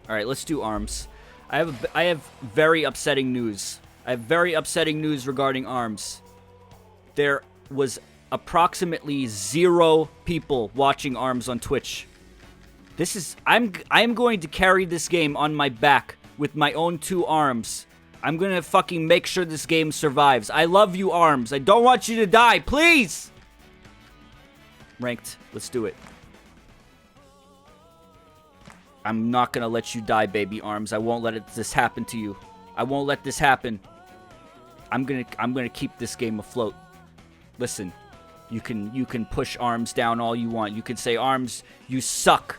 All right, let's do arms. I have very upsetting news. I have very upsetting news regarding arms. There was approximately 0 people watching arms on Twitch. I'm going to carry this game on my back with my own 2 arms. I'm going to fucking make sure this game survives. I love you, arms. I don't want you to die, please. Ranked. Let's do it. I'm not going to let you die, baby arms. I won't let this happen to you. I won't let this happen. I'm going to keep this game afloat. Listen. You can push arms down all you want. You can say, arms, you suck.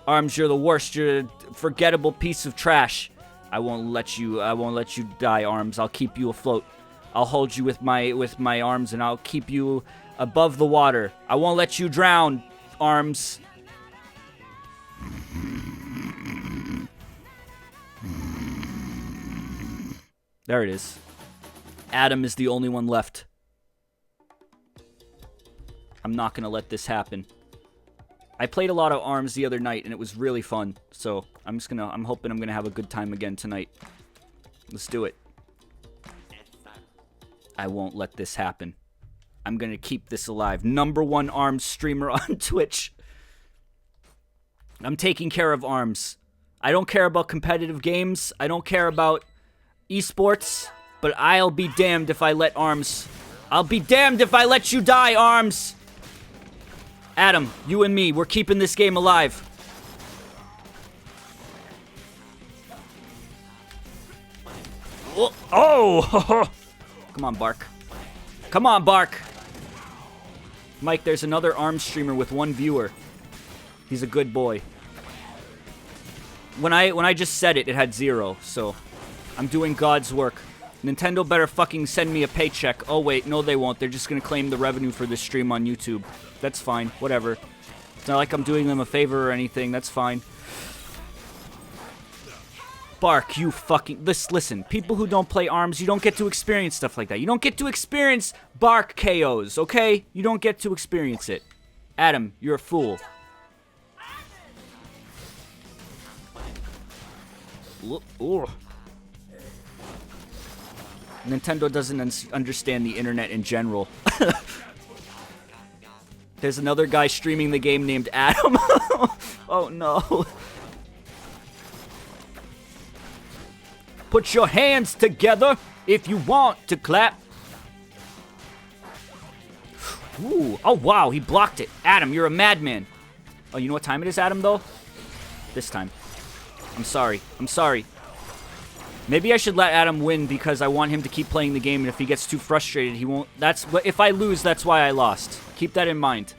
Arms, you're the worst. You're a forgettable piece of trash. I won't let you die, arms. I'll keep you afloat. I'll hold you with my arms and I'll keep you above the water. I won't let you drown, arms. There it is. Adam is the only one left. I'm not going to let this happen. I played a lot of arms the other night and it was really fun. So, I'm hoping I'm going to have a good time again tonight. Let's do it. I won't let this happen. I'm going to keep this alive. #1 arms streamer on Twitch. I'm taking care of arms. I don't care about competitive games. I don't care about esports. But I'll be damned if I let arms... I'll be damned if I let you die, arms! Adam, you and me, we're keeping this game alive. Oh! Come on, Bark. Come on, Bark! Mike, there's another ARMS streamer with 1 viewer. He's a good boy. When I just said it, it had 0, so... I'm doing God's work. Nintendo better fucking send me a paycheck. Oh, wait, no they won't. They're just gonna claim the revenue for this stream on YouTube. That's fine, whatever. It's not like I'm doing them a favor or anything, that's fine. Bark, you fucking... Listen, people who don't play ARMS, you don't get to experience stuff like that. You don't get to experience Bark KOs, okay? You don't get to experience it. Adam, you're a fool. Ooh. Nintendo doesn't understand the internet in general. There's another guy streaming the game named Adam. Oh no. Put your hands together if you want to clap. Ooh. Oh wow, he blocked it. Adam, you're a madman. Oh, you know what time it is, Adam, though? This time. I'm sorry. I'm sorry. Maybe I should let Adam win because I want him to keep playing the game, and if he gets too frustrated, he won't... If I lose, that's why I lost. Keep that in mind.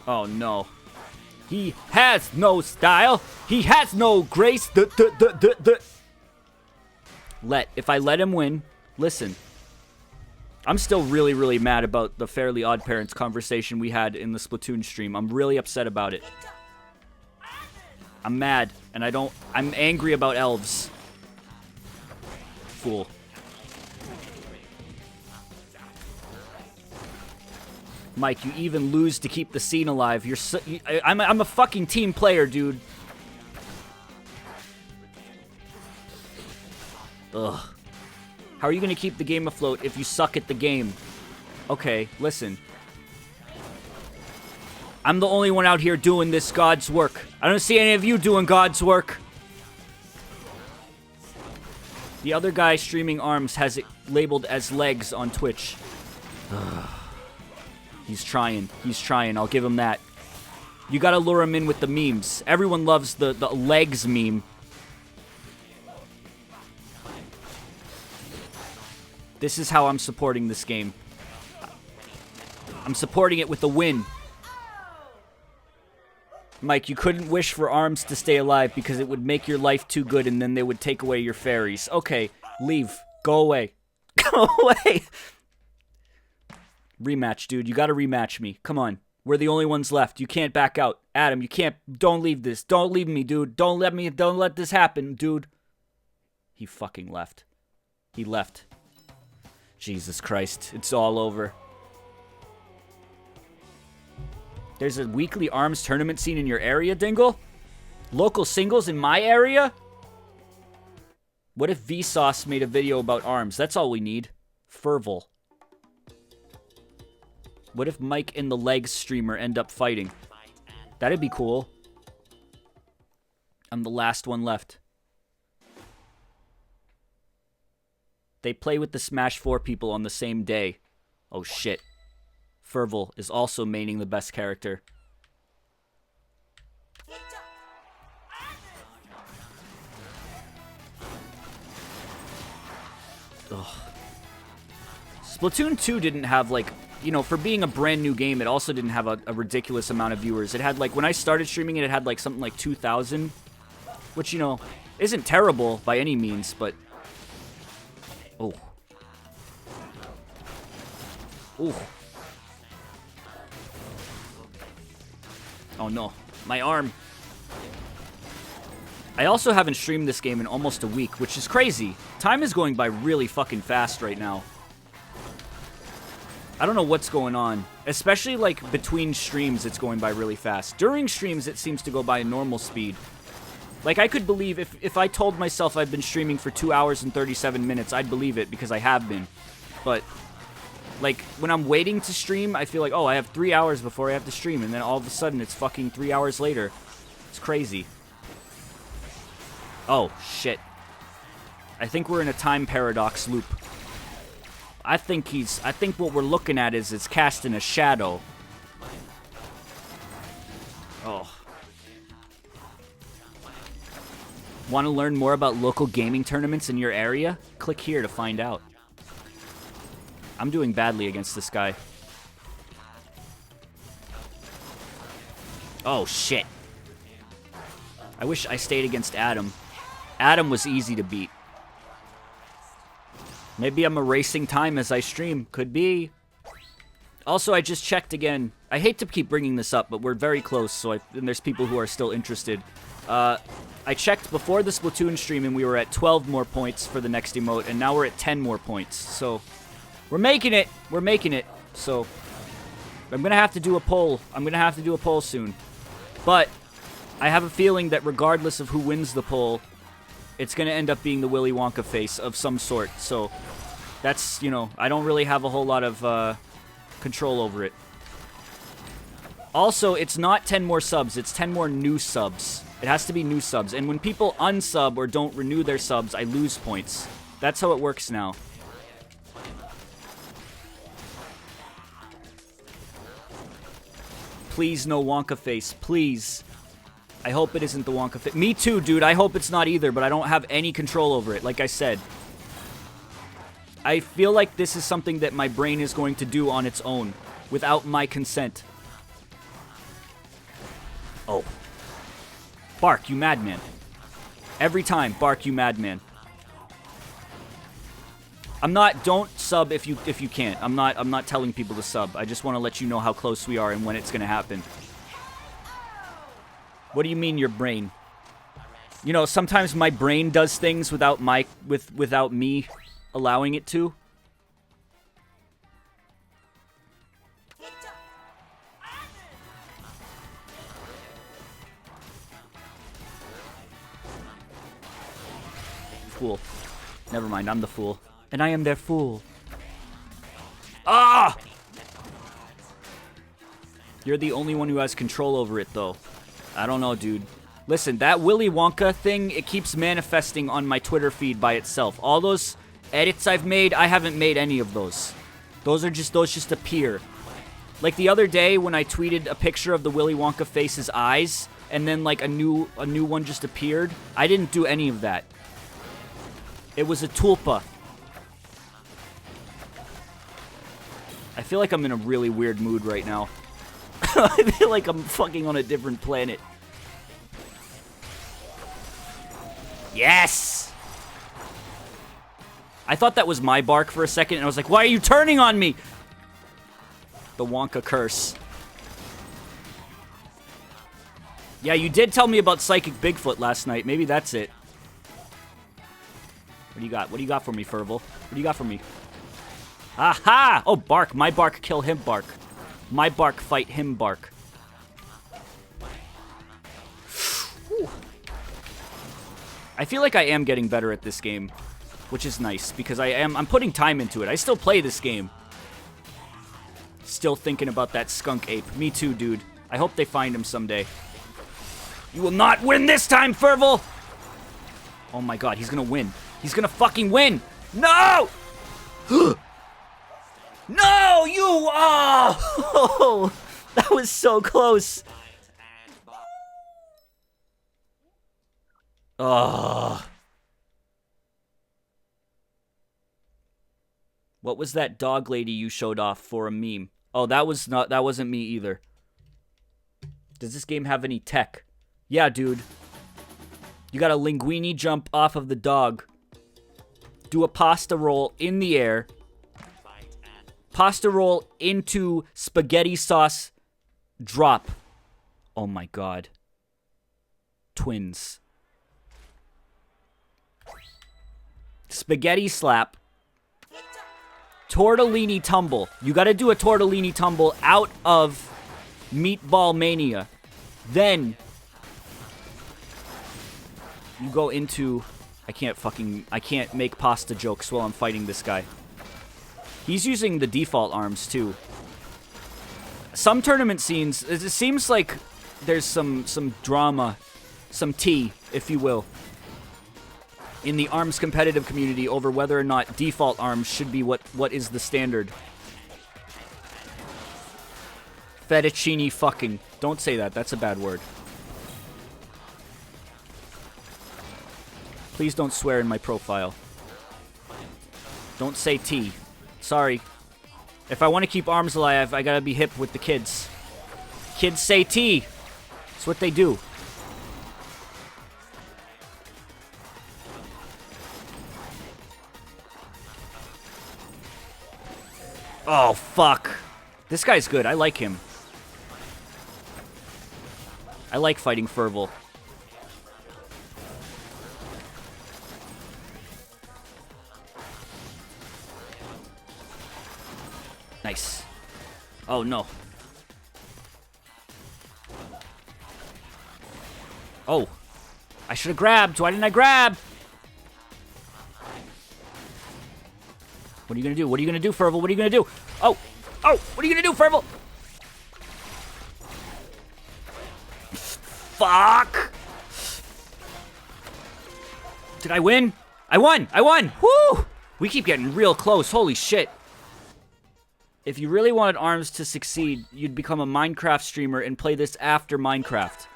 Oh, no. He has no style. He has no grace. If I let him win, listen. I'm still really, really mad about the Fairly Odd Parents conversation we had in the Splatoon stream. I'm really upset about it. I'm mad, and I'm angry about elves. Fool. Mike, you even lose to keep the scene alive. I'm a fucking team player, dude. Ugh. How are you gonna keep the game afloat if you suck at the game? Okay, listen. I'm the only one out here doing this God's work. I don't see any of you doing God's work. The other guy streaming ARMS has it labeled as legs on Twitch. He's trying. He's trying. I'll give him that. You gotta lure him in with the memes. Everyone loves the legs meme. This is how I'm supporting this game. I'm supporting it with a win. Mike, you couldn't wish for ARMS to stay alive because it would make your life too good and then they would take away your fairies. Okay, leave. Go away. Go away. Rematch, dude. You gotta rematch me. Come on. We're the only ones left. You can't back out. Adam, you can't. Don't leave this. Don't leave me, dude. Don't let this happen, dude. He fucking left. He left. Jesus Christ. It's all over. There's a weekly ARMS tournament scene in your area, Dingle? Local singles in my area? What if Vsauce made a video about ARMS? That's all we need. Fervil. What if Mike and the Legs streamer end up fighting? That'd be cool. I'm the last one left. They play with the Smash 4 people on the same day. Oh shit. Fervil is also maining the best character. Ugh. Splatoon 2 didn't have, like, you know, for being a brand new game, it also didn't have a ridiculous amount of viewers. It had, like, when I started streaming it, it had, like, something like 2,000, which, you know, isn't terrible by any means, but... Oh. Ooh. Oh, no. My arm. I also haven't streamed this game in almost a week, which is crazy. Time is going by really fucking fast right now. I don't know what's going on. Especially, like, between streams, it's going by really fast. During streams, it seems to go by a normal speed. Like, I could believe if I told myself I've been streaming for 2 hours and 37 minutes, I'd believe it because I have been. But, like, when I'm waiting to stream, I feel like, oh, I have 3 hours before I have to stream. And then all of a sudden, it's fucking 3 hours later. It's crazy. Oh, shit. I think we're in a time paradox loop. I think what we're looking at is it's casting a shadow. Oh. Want to learn more about local gaming tournaments in your area? Click here to find out. I'm doing badly against this guy. Oh, shit. I wish I stayed against Adam. Adam was easy to beat. Maybe I'm erasing time as I stream. Could be. Also, I just checked again. I hate to keep bringing this up, but we're very close, so and there's people who are still interested. I checked before the Splatoon stream, and we were at 12 more points for the next emote, and now we're at 10 more points. So, we're making it. We're making it. So, I'm going to have to do a poll. I'm going to have to do a poll soon. But, I have a feeling that regardless of who wins the poll, it's going to end up being the Willy Wonka face of some sort. So, that's, you know, I don't really have a whole lot of control over it. Also, it's not 10 more subs. It's 10 more new subs. It has to be new subs. And when people unsub or don't renew their subs, I lose points. That's how it works now. Please, no Wonka face. Please. I hope it isn't the Wonka face. Me too, dude. I hope it's not either, but I don't have any control over it, like I said. I feel like this is something that my brain is going to do on its own, without my consent. Oh. Bark, you madman. Every time, bark, you madman. Don't sub if you can't. I'm not telling people to sub. I just want to let you know how close we are and when it's going to happen. What do you mean your brain? You know, sometimes my brain does things without me allowing it to. Fool. Never mind, I'm the fool. And I am their fool. Ah! You're the only one who has control over it, though. I don't know, dude. Listen, that Willy Wonka thing, it keeps manifesting on my Twitter feed by itself. All those edits I've made, I haven't made any of those. Those just appear. Like the other day when I tweeted a picture of the Willy Wonka face's eyes, and then like a new one just appeared. I didn't do any of that. It was a tulpa. I feel like I'm in a really weird mood right now. I feel like I'm fucking on a different planet. Yes! I thought that was my bark for a second, and I was like, why are you turning on me? The Wonka curse. Yeah, you did tell me about Psychic Bigfoot last night. Maybe that's it. What do you got? What do you got for me, Fervil? What do you got for me? Aha! Oh, bark. My bark kill him bark. My bark fight him bark. I feel like I am getting better at this game, which is nice, because I'm putting time into it. I still play this game. Still thinking about that skunk ape. Me too, dude. I hope they find him someday. You will not win this time, Fervil! Oh my god, he's gonna win. He's gonna fucking win! No! No, you! Oh! That was so close. Ugh. What was that dog lady you showed off for a meme? Oh, that wasn't me either. Does this game have any tech? Yeah, dude. You got a linguini jump off of the dog. Do a pasta roll in the air. Pasta roll into spaghetti sauce. Drop. Oh my god. Twins. Spaghetti slap. Tortellini tumble. You gotta do a tortellini tumble out of Meatball Mania. Then you go into... I can't make pasta jokes while I'm fighting this guy. He's using the default arms too. Some tournament scenes, it seems like there's some drama, some tea, if you will, in the ARMS competitive community over whether or not default ARMS should be what is the standard. Fettuccine fucking. Don't say that. That's a bad word. Please don't swear in my profile. Don't say T. Sorry. If I want to keep ARMS alive, I gotta be hip with the kids. Kids say T. It's what they do. Oh, fuck. This guy's good. I like him. I like fighting Fervil. Nice. Oh, no. Oh. I should have grabbed. Why didn't I grab? What are you going to do? What are you going to do, Fervil? What are you going to do? Oh. Oh. What are you going to do, Fervil? Fuck. Did I win? I won. I won. Woo. We keep getting real close. Holy shit. If you really wanted ARMS to succeed, you'd become a Minecraft streamer and play this after Minecraft.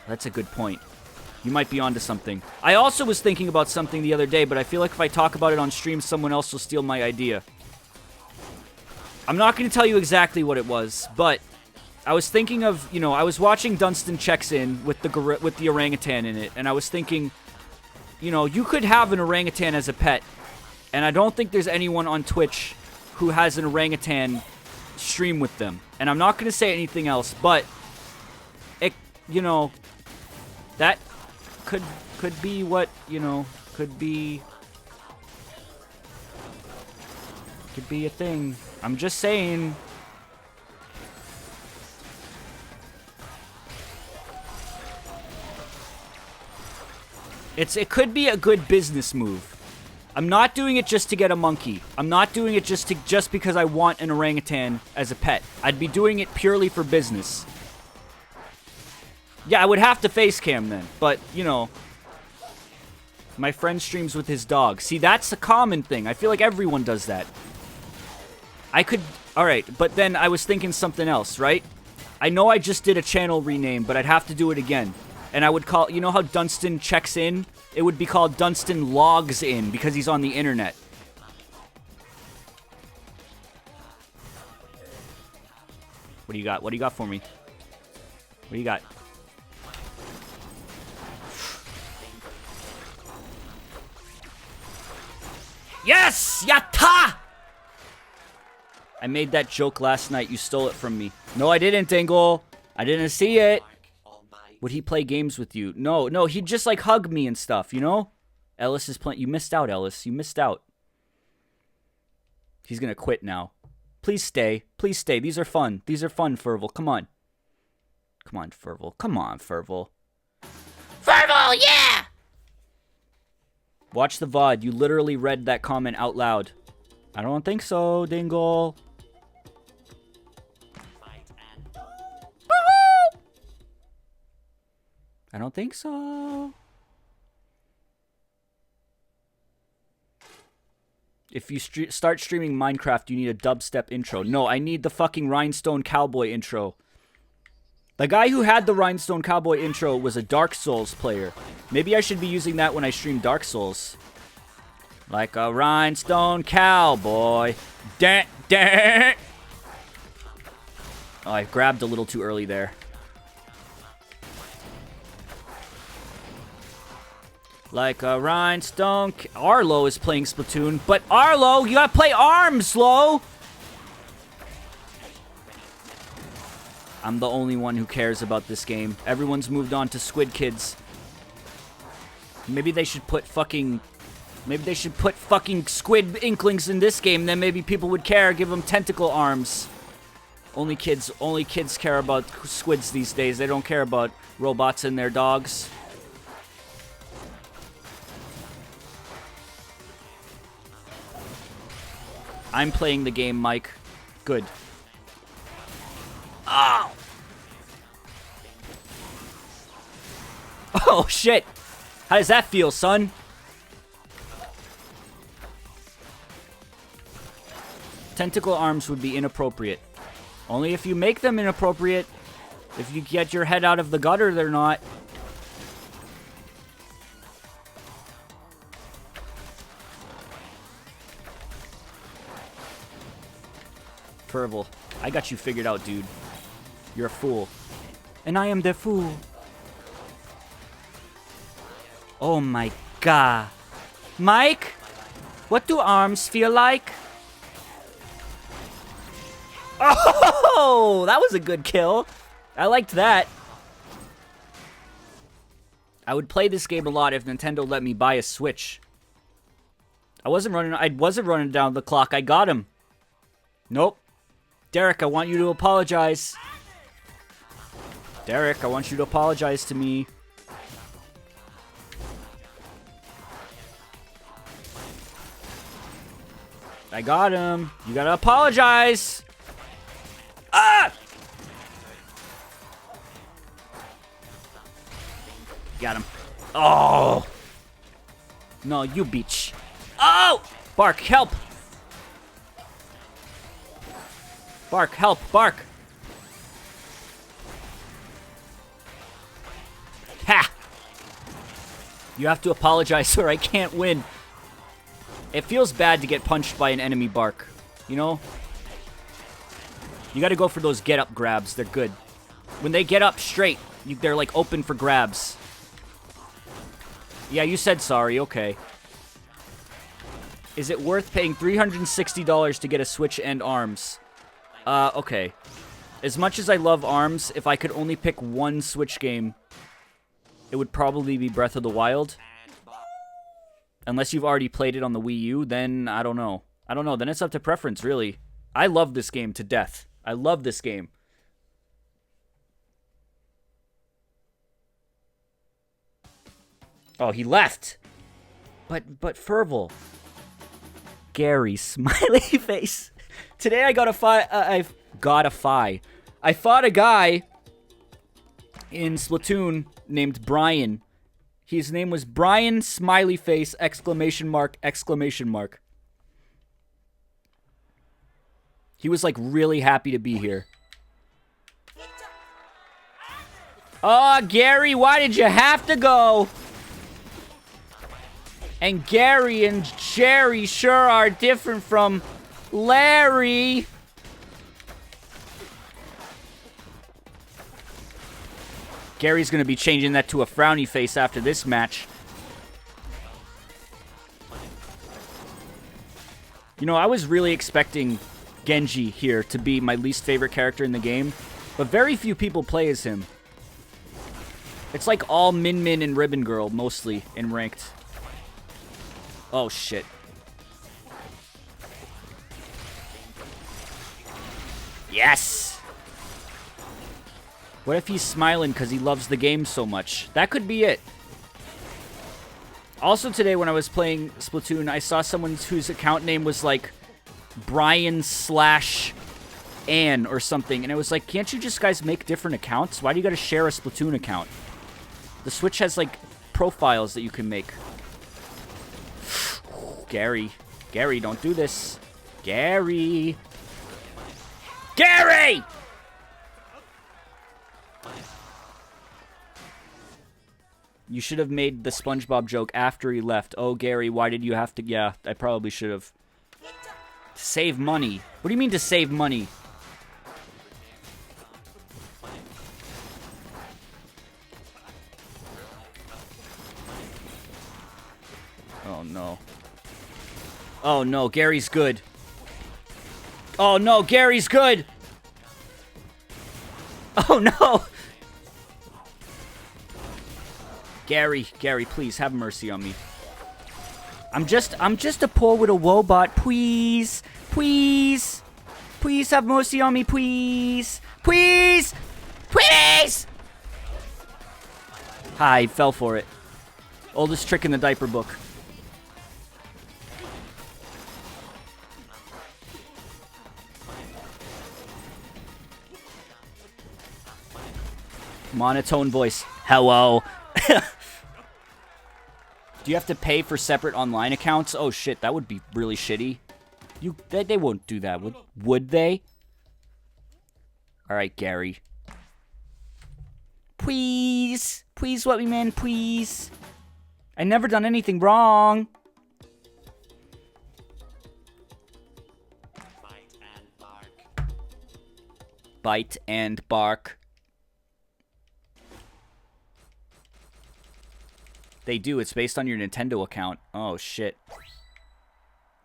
That's a good point. You might be onto something. I also was thinking about something the other day, but I feel like if I talk about it on stream, someone else will steal my idea. I'm not going to tell you exactly what it was, but I was thinking of, you know, I was watching Dunstan Checks In with the orangutan in it, and I was thinking, you know, you could have an orangutan as a pet, and I don't think there's anyone on Twitch who has an orangutan stream with them. And I'm not going to say anything else, but it, you know, that could be what, you know, could be a thing. I'm just saying. It could be a good business move. I'm not doing it just to get a monkey. I'm not doing it just because I want an orangutan as a pet. I'd be doing it purely for business. Yeah, I would have to face cam then, but, you know, my friend streams with his dog. See, that's a common thing. I feel like everyone does that. I could... Alright, but then I was thinking something else, right? I know I just did a channel rename, but I'd have to do it again. And I would call... You know how Dunstan Checks In? It would be called Dunstan Logs In, because he's on the internet. What do you got? What do you got for me? What do you got? Yes! Yatta! I made that joke last night. You stole it from me. No, I didn't, Dingle. I didn't see it. Would he play games with you? No, he'd just, like, hug me and stuff, you know? Ellis is playing... You missed out, Ellis. You missed out. He's gonna quit now. Please stay. Please stay. These are fun. These are fun, Fervil. Come on. Come on, Fervil. Come on, Fervil. Fervil, yeah! Watch the VOD. You literally read that comment out loud. I don't think so, Dingle. I don't think so. If you start streaming Minecraft, you need a dubstep intro. No, I need the fucking Rhinestone Cowboy intro. The guy who had the Rhinestone Cowboy intro was a Dark Souls player. Maybe I should be using that when I stream Dark Souls. Like a Rhinestone Cowboy. Da, da. Oh, I grabbed a little too early there. Like a rhinestone. Arlo is playing Splatoon, but Arlo, you gotta play ARMS, Lo! I'm the only one who cares about this game. Everyone's moved on to Squid Kids. Maybe they should put fucking... Maybe they should put fucking squid inklings in this game, then maybe people would care. Give them tentacle arms. Only kids care about squids these days. They don't care about robots and their dogs. I'm playing the game, Mike. Good. Ow! Oh, shit! How does that feel, son? Tentacle arms would be inappropriate. Only if you make them inappropriate. If you get your head out of the gutter, they're not. Fervil, I got you figured out, dude. You're a fool. And I am the fool. Oh my god. Mike? What do arms feel like? Oh, that was a good kill. I liked that. I would play this game a lot if Nintendo let me buy a Switch. I wasn't running down the clock. I got him. Nope. Derek, I want you to apologize. Derek, I want you to apologize to me. I got him. You gotta apologize. Ah! Got him. Oh! No, you bitch. Oh! Bark, help! Bark, help, bark! Ha! You have to apologize or I can't win. It feels bad to get punched by an enemy, Bark. You know? You gotta go for those get-up grabs. They're good. When they get up straight, they're like open for grabs. Yeah, you said sorry. Okay. Is it worth paying $360 to get a Switch and ARMS? Okay. As much as I love ARMS, if I could only pick one Switch game, it would probably be Breath of the Wild. Unless you've already played it on the Wii U, then I don't know. I don't know. Then it's up to preference, really. I love this game to death. I love this game. Oh, he left. But Fervil. Gary, smiley face. Today I got a I fought a guy in Splatoon named Brian. His name was Brian, smiley face, exclamation mark, exclamation mark. He was like really happy to be here. Oh, Gary, why did you have to go? And Gary and Jerry sure are different from Larry. Gary's going to be changing that to a frowny face after this match. You know, I was really expecting Genji here to be my least favorite character in the game, but very few people play as him. It's like all Min Min and Ribbon Girl, mostly, in ranked. Oh, shit. Yes! What if he's smiling because he loves the game so much? That could be it. Also today when I was playing Splatoon, I saw someone whose account name was like Brian/Ann or something. And it was like, can't you just guys make different accounts? Why do you gotta share a Splatoon account? The Switch has like profiles that you can make. Gary. Gary, don't do this. Gary. Gary! You should have made the SpongeBob joke after he left. Oh, Gary, why did you have to... Yeah, I probably should have. Save money. What do you mean to save money? Oh, no. Oh, no, Gary's good. Oh, no, Gary's good! Oh, no! Gary, please, have mercy on me. I'm just a poor little robot, please! Please! Please have mercy on me, please! Please! Please! Hi, fell for it. Oldest trick in the diaper book. Monotone voice. Hello. Do you have to pay for separate online accounts? Oh shit, that would be really shitty. They won't do that, would they? Alright, Gary. Please. Please let me in, please. I never done anything wrong. Bite and bark. Bite and bark. They do. It's based on your Nintendo account. Oh, shit.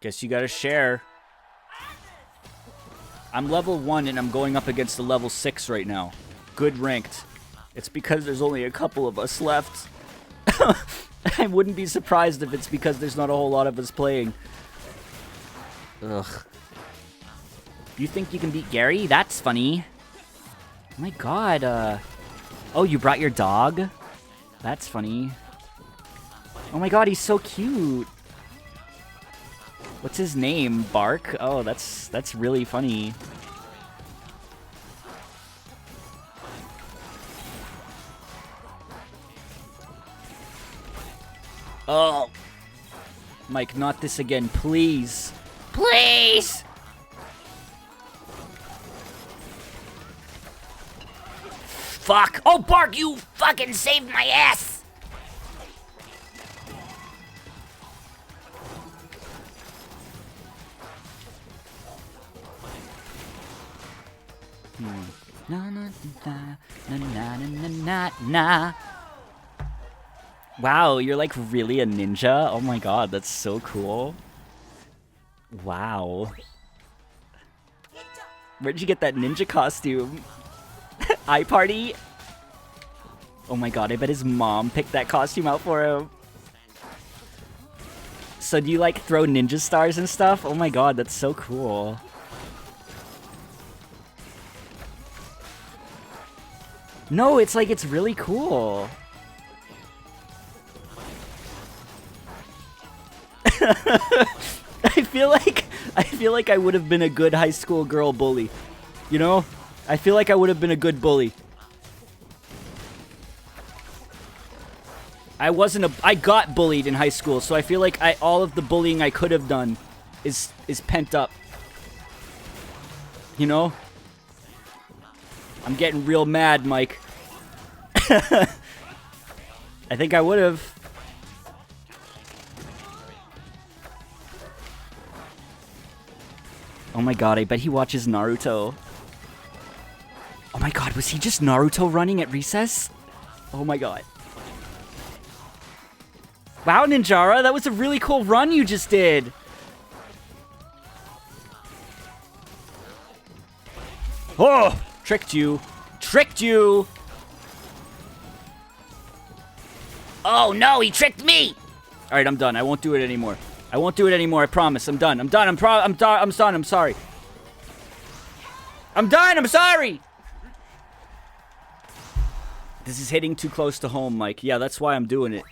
Guess you gotta share. I'm level 1 and I'm going up against a level 6 right now. Good ranked. It's because there's only a couple of us left. I wouldn't be surprised if it's because there's not a whole lot of us playing. Ugh. You think you can beat Gary? That's funny. Oh my god. Oh, you brought your dog? That's funny. Oh my god, he's so cute. What's his name? Bark? Oh, that's really funny. Oh. Mike, not this again, please. Please! Fuck. Oh, Bark, you fucking saved my ass! Na na na na na na na na. Wow, you're like really a ninja? Oh my god, that's so cool. Wow. Where'd you get that ninja costume? iParty? Oh my god, I bet his mom picked that costume out for him. So do you like throw ninja stars and stuff? Oh my god, that's so cool. No, it's like, it's really cool. I feel like I would have been a good high school girl bully. You know? I feel like I would have been a good bully. I got bullied in high school, so I feel like all of the bullying I could have done is pent up. You know? I'm getting real mad, Mike. I think I would have. Oh my god, I bet he watches Naruto. Oh my god, was he just Naruto running at recess? Oh my god. Wow, Ninjara, that was a really cool run you just did. Oh! Tricked you. Tricked you! Oh no, he tricked me! Alright, I'm done. I won't do it anymore. I won't do it anymore, I promise. I'm done. I'm done. I'm done. I'm sorry. I'm done. I'm sorry! This is hitting too close to home, Mike. Yeah, that's why I'm doing it.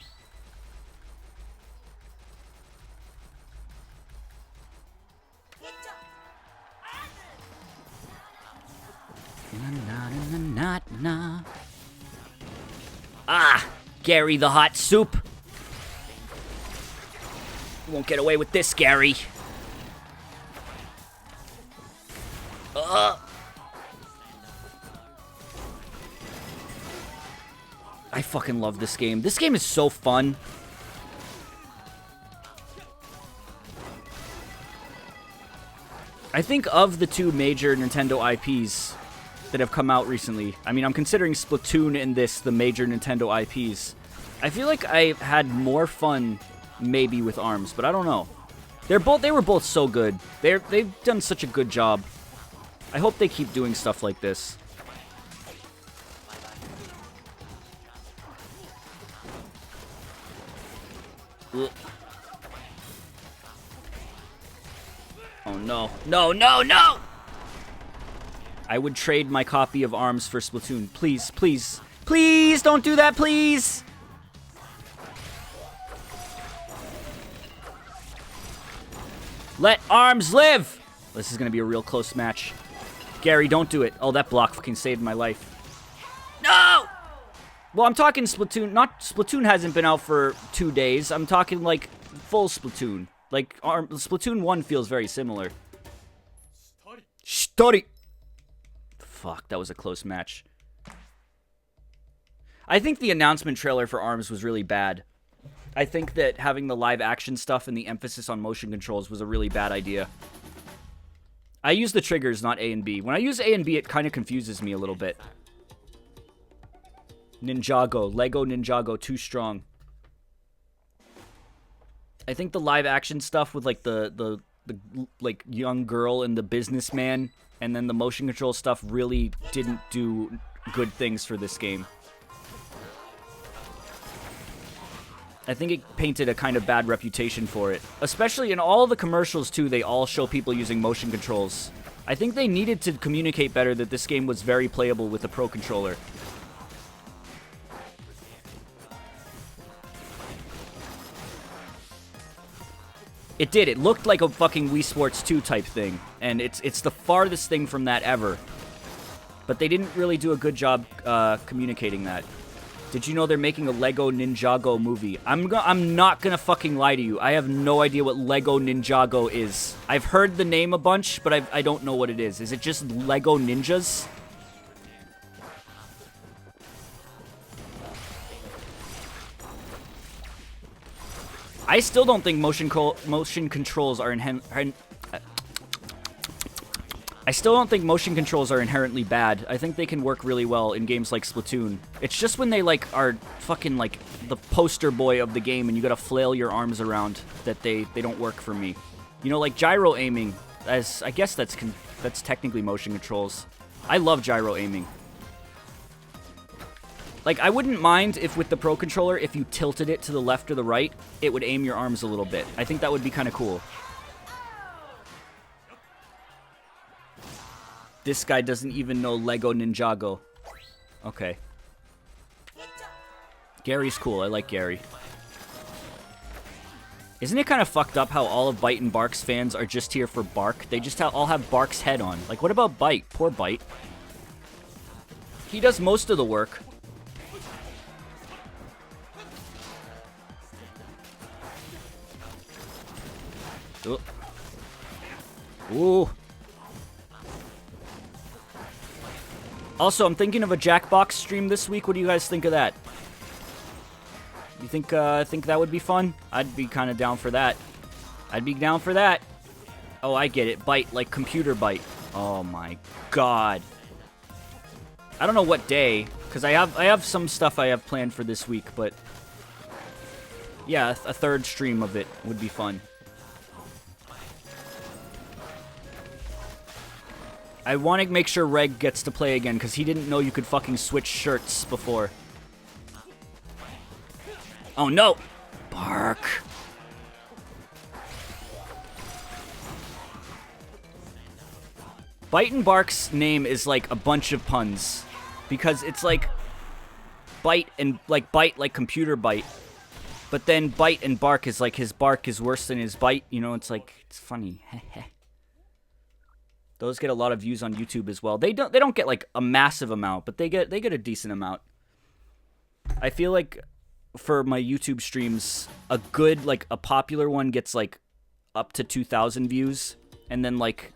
Ah! Gary the hot soup. You won't get away with this, Gary. I fucking love this game. This game is so fun. I think of the two major Nintendo IPs that have come out recently, I mean, I'm considering Splatoon and this the major Nintendo IPs. I feel like I had more fun maybe with ARMS, but I don't know. They were both so good. They've done such a good job. I hope they keep doing stuff like this. Ugh. Oh no. No, no, no! I would trade my copy of ARMS for Splatoon. Please, please. Please don't do that, please! Let ARMS live! This is gonna be a real close match. Gary, don't do it. Oh, that block fucking saved my life. No! Well, I'm talking Splatoon. Splatoon hasn't been out for 2 days. I'm talking, like, full Splatoon. Like, Splatoon 1 feels very similar. Study! Fuck, that was a close match. I think the announcement trailer for ARMS was really bad. I think that having the live action stuff and the emphasis on motion controls was a really bad idea. I use the triggers, not A and B. When I use A and B, it kind of confuses me a little bit. Ninjago. Lego Ninjago. Too strong. I think the live action stuff with like the like young girl and the businessman and then the motion control stuff really didn't do good things for this game. I think it painted a kind of bad reputation for it. Especially in all the commercials too, they all show people using motion controls. I think they needed to communicate better that this game was very playable with a Pro Controller. It did. It looked like a fucking Wii Sports 2 type thing. And it's the farthest thing from that ever. But they didn't really do a good job communicating that. Did you know they're making a Lego Ninjago movie? I'm not gonna fucking lie to you. I have no idea what Lego Ninjago is. I've heard the name a bunch, but I don't know what it is. Is it just Lego Ninjas? I still don't think motion controls are I still don't think motion controls are inherently bad. I think they can work really well in games like Splatoon. It's just when they like are fucking like the poster boy of the game and you gotta flail your arms around that they don't work for me. You know, like gyro aiming, as I guess that's technically motion controls. I love gyro aiming. Like, I wouldn't mind if with the Pro Controller, if you tilted it to the left or the right, it would aim your arms a little bit. I think that would be kind of cool. This guy doesn't even know Lego Ninjago. Okay. Gary's cool. I like Gary. Isn't it kind of fucked up how all of Bite and Bark's fans are just here for Bark? They just all have Bark's head on. Like, what about Bite? Poor Bite. He does most of the work. Ooh. Ooh. Also, I'm thinking of a Jackbox stream this week. What do you guys think of that? You think that would be fun? I'd be kind of down for that. I'd be down for that. Oh, I get it. Bite, like computer bite. Oh my god. I don't know what day, because I have some stuff I have planned for this week, but yeah, a third stream of it would be fun. I want to make sure Reg gets to play again, because he didn't know you could fucking switch shirts before. Oh no! Bark! Bite and Bark's name is like a bunch of puns. Because it's like bite like computer bite. But then Bite and Bark is like his bark is worse than his bite. You know, it's like, it's funny. Those get a lot of views on YouTube as well. They don't get like a massive amount, but they get a decent amount. I feel like for my YouTube streams, a good, like, a popular one gets, like, up to 2,000 views. And then, like,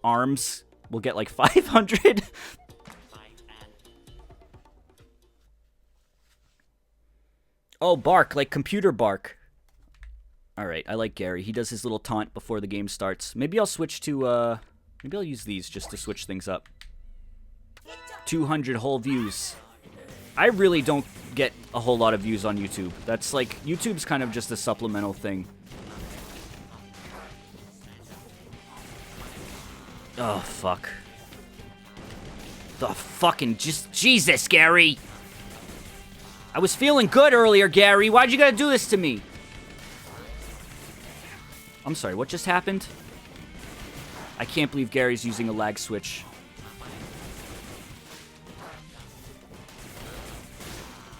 ARMS will get, like, 500. Oh, bark, like computer bark. Alright, I like Gary. He does his little taunt before the game starts. Maybe I'll switch to, maybe I'll use these just to switch things up. 200 whole views. I really don't get a whole lot of views on YouTube. That's like, YouTube's kind of just a supplemental thing. Oh, fuck. The fucking, just, Jesus, Gary! I was feeling good earlier, Gary. Why'd you gotta do this to me? I'm sorry, what just happened? I can't believe Gary's using a lag switch.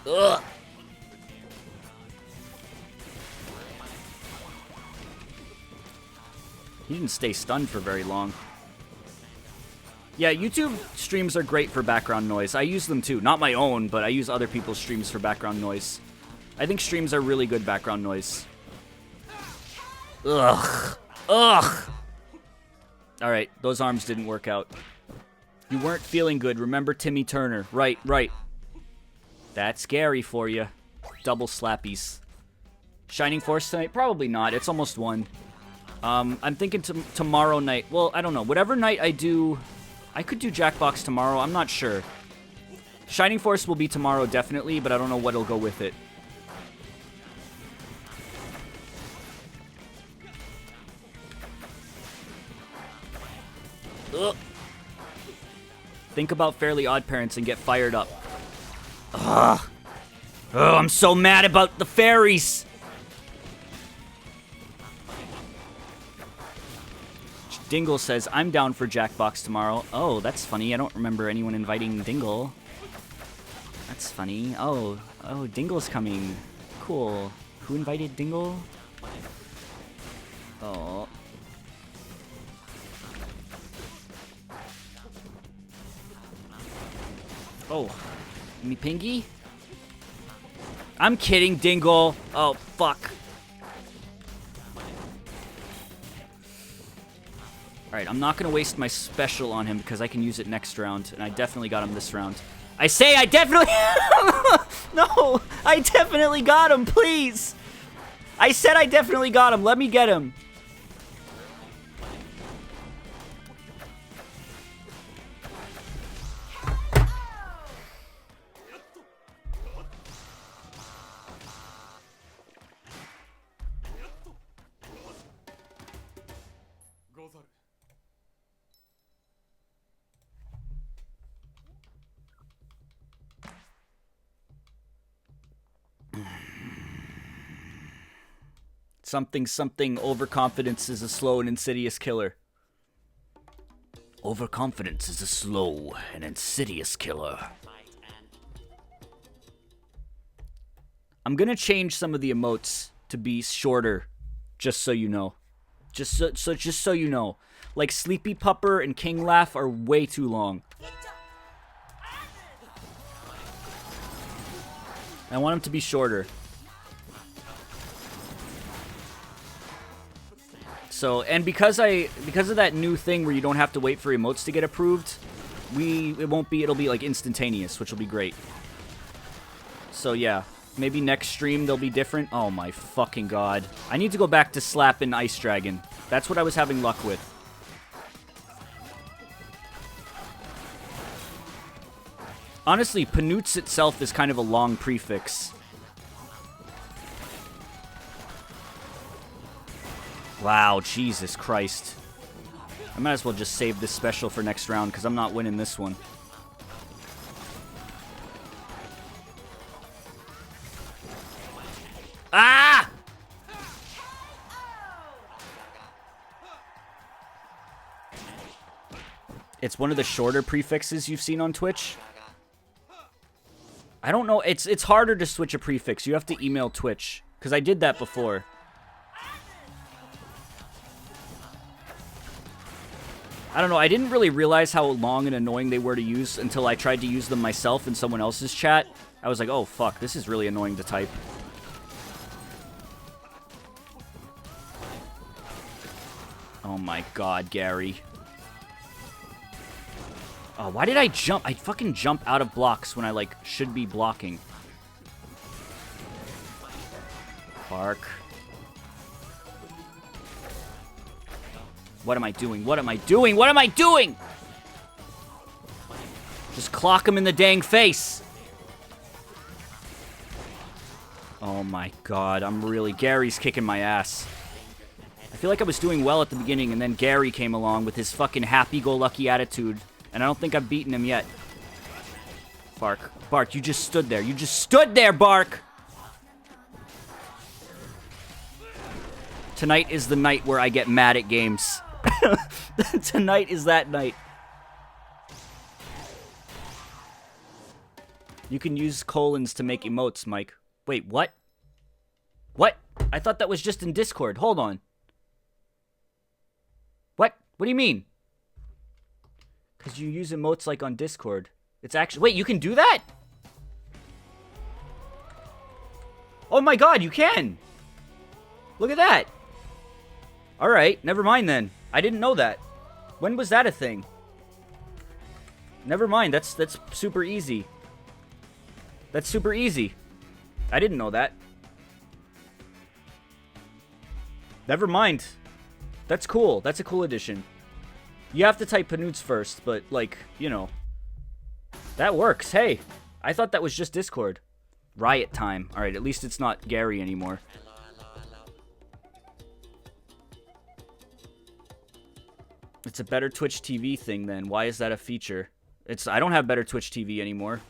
Ugh. He didn't stay stunned for very long. Yeah, YouTube streams are great for background noise. I use them too. Not my own, but I use other people's streams for background noise. I think streams are really good background noise. Ugh. Ugh. Alright, those arms didn't work out. You weren't feeling good. Remember Timmy Turner. Right, right. That's scary for you. Double slappies. Shining Force tonight? Probably not. It's almost 1. I'm thinking tomorrow night. Well, I don't know. Whatever night I do... I could do Jackbox tomorrow. I'm not sure. Shining Force will be tomorrow, definitely, but I don't know what'll go with it. Ugh. Think about Fairly Odd Parents and get fired up. Ugh. Oh, I'm so mad about the fairies. Dingle says, I'm down for Jackbox tomorrow. Oh, that's funny. I don't remember anyone inviting Dingle. That's funny. Oh, Dingle's coming. Cool. Who invited Dingle? Oh. Oh. Me Pingy? I'm kidding, Dingle. Oh, fuck. Alright, I'm not going to waste my special on him because I can use it next round, and I definitely got him this round. I say I definitely... No! I definitely got him, please! I said I definitely got him. Let me get him. Something, overconfidence is a slow and insidious killer. Overconfidence is a slow and insidious killer. I'm gonna change some of the emotes to be shorter, just so you know. Just so you know. Like Sleepy Pupper and King Laugh are way too long. I want them to be shorter. So, and because of that new thing where you don't have to wait for emotes to get approved, it'll be like instantaneous, which will be great. So yeah, maybe next stream they'll be different. Oh my fucking god. I need to go back to slapping Ice Dragon. That's what I was having luck with. Honestly, Panoots itself is kind of a long prefix. Wow, Jesus Christ. I might as well just save this special for next round, because I'm not winning this one. Ah! It's one of the shorter prefixes you've seen on Twitch. I don't know. It's harder to switch a prefix. You have to email Twitch, because I did that before. I don't know, I didn't really realize how long and annoying they were to use until I tried to use them myself in someone else's chat. I was like, oh, fuck, this is really annoying to type. Oh my god, Gary. Oh, why did I jump? I fucking jump out of blocks when I, like, should be blocking. Bark. What am I doing? What am I doing? What am I doing? Just clock him in the dang face. Oh my god, I'm really... Gary's kicking my ass. I feel like I was doing well at the beginning, and then Gary came along with his fucking happy-go-lucky attitude, and I don't think I've beaten him yet. Bark. Bark, you just stood there. You just stood there, Bark! Tonight is the night where I get mad at games. Tonight is that night. You can use colons to make emotes, Mike. Wait, what? What? I thought that was just in Discord. Hold on. What? What do you mean? Because you use emotes like on Discord. It's actually... Wait, you can do that? Oh my god, you can! Look at that! Alright, never mind then. I didn't know that. When was that a thing? Never mind, that's super easy. That's super easy. I didn't know that. Never mind. That's cool. That's a cool addition. You have to type Panoots first, but, like, you know. That works. Hey, I thought that was just Discord. Riot time. Alright, at least it's not Gary anymore. It's a better Twitch TV thing, then. Why is that a feature? I don't have better Twitch TV anymore.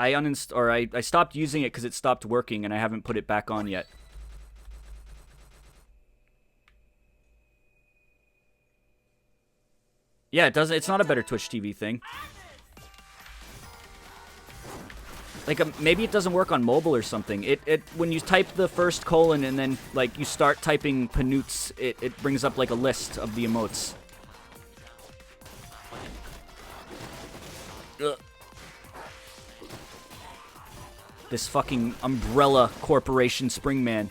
I stopped using it because it stopped working, and I haven't put it back on yet. Yeah, it doesn't. It's not a better Twitch TV thing. Like, maybe it doesn't work on mobile or something. When you type the first colon and then, like, you start typing Panoots, it brings up, like, a list of the emotes. Ugh. This fucking Umbrella Corporation Springman.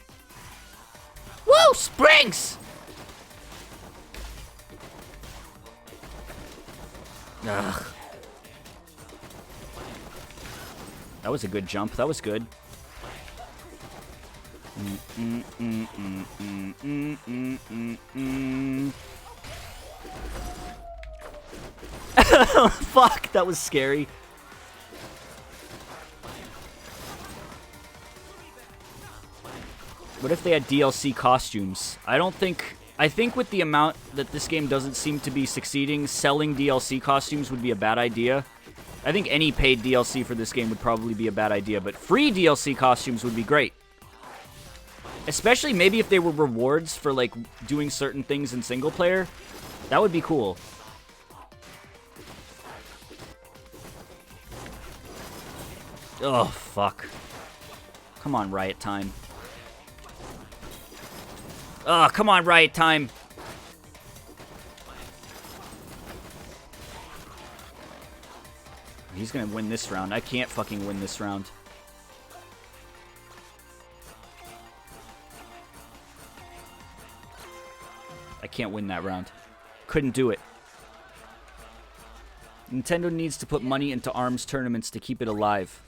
Woo! Springs! Ugh. That was a good jump. That was good. Fuck, that was scary. What if they had DLC costumes? I think with the amount that this game doesn't seem to be succeeding, selling DLC costumes would be a bad idea. I think any paid DLC for this game would probably be a bad idea, but free DLC costumes would be great. Especially maybe if they were rewards for, like, doing certain things in single player. That would be cool. Oh, fuck. Come on, Riot Time. Oh, come on, Riot Time. He's gonna win this round. I can't fucking win this round. I can't win that round. Couldn't do it. Nintendo needs to put money into ARMS tournaments to keep it alive.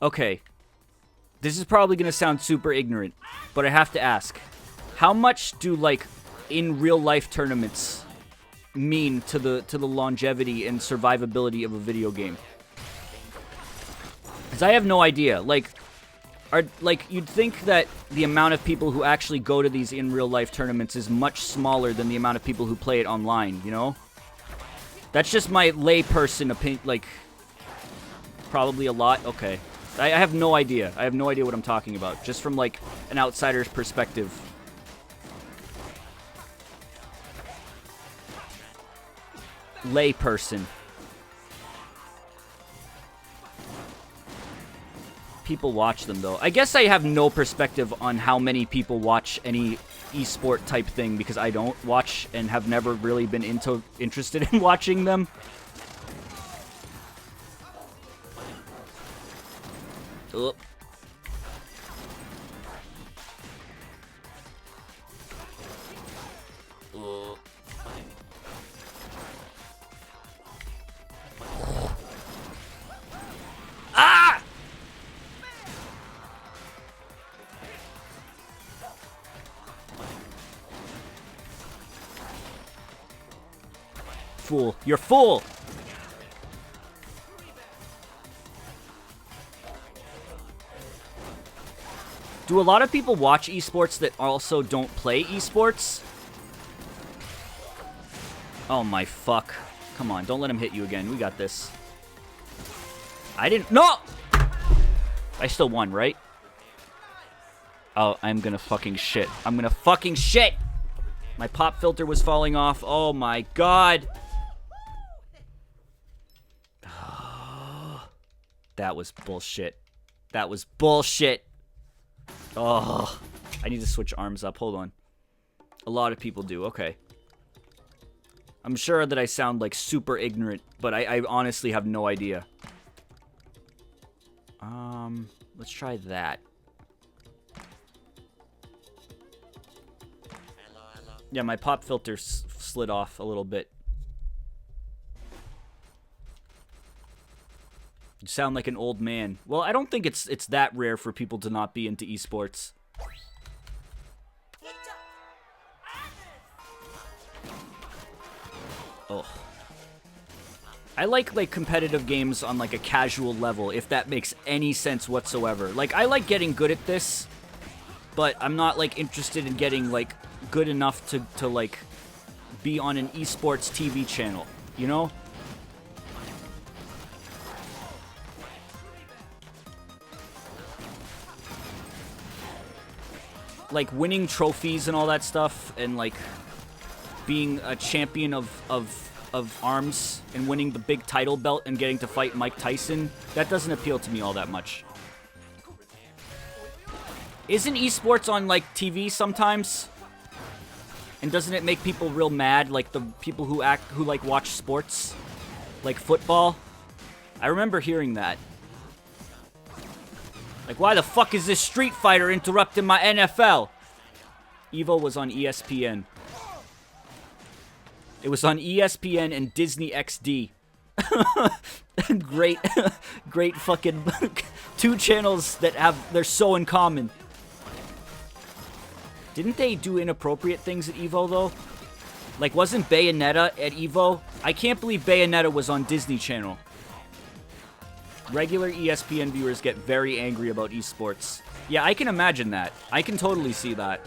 Okay. This is probably gonna sound super ignorant, but I have to ask. How much do, like, in real life tournaments mean to the longevity and survivability of a video game? Because I have no idea. Like, you'd think that the amount of people who actually go to these in real life tournaments is much smaller than the amount of people who play it online, you know? That's just my layperson opinion. Like, probably a lot. Okay. I have no idea. I have no idea what I'm talking about. Just from, like, an outsider's perspective. Layperson. People watch them, though. I guess I have no perspective on how many people watch any esport type thing because I don't watch and have never really been interested in watching them. Oh. Oh. Ah! Fool. You're fool! Do a lot of people watch esports that also don't play esports? Oh my fuck. Come on, don't let him hit you again. We got this. I didn't... No! I still won, right? Oh, I'm gonna fucking shit. I'm gonna fucking shit! My pop filter was falling off. Oh my god. That was bullshit. That was bullshit. Oh, I need to switch arms up. Hold on. A lot of people do. Okay. I'm sure that I sound like super ignorant, but I honestly have no idea. Let's try that. Yeah, my pop filter slid off a little bit. You sound like an old man. Well, I don't think it's that rare for people to not be into esports. Oh. I like competitive games on like a casual level, if that makes any sense whatsoever. Like, I like getting good at this, but I'm not like interested in getting like good enough to like be on an esports TV channel, you know? Like winning trophies and all that stuff, and like being a champion of arms and winning the big title belt and getting to fight Mike Tyson, that doesn't appeal to me all that much. Isn't esports on like TV sometimes? And doesn't it make people real mad, like the people who like watch sports, like football? I remember hearing that. Like, why the fuck is this Street Fighter interrupting my NFL? Evo was on ESPN. It was on ESPN and Disney XD. Great, great fucking two channels that they're so in common. Didn't they do inappropriate things at Evo, though? Like, wasn't Bayonetta at Evo? I can't believe Bayonetta was on Disney Channel. Regular ESPN viewers get very angry about esports. Yeah, I can imagine that. I can totally see that.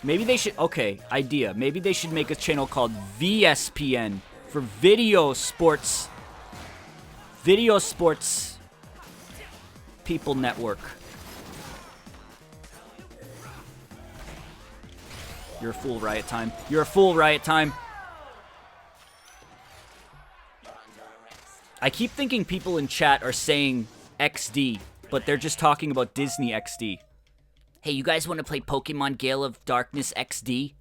Maybe they should... Okay, idea. Maybe they should make a channel called VSPN for Video Sports. Video Sports People Network. You're a fool, Riot Time. You're a fool, Riot Time. I keep thinking people in chat are saying XD, but they're just talking about Disney XD. Hey, you guys want to play Pokemon Gale of Darkness XD?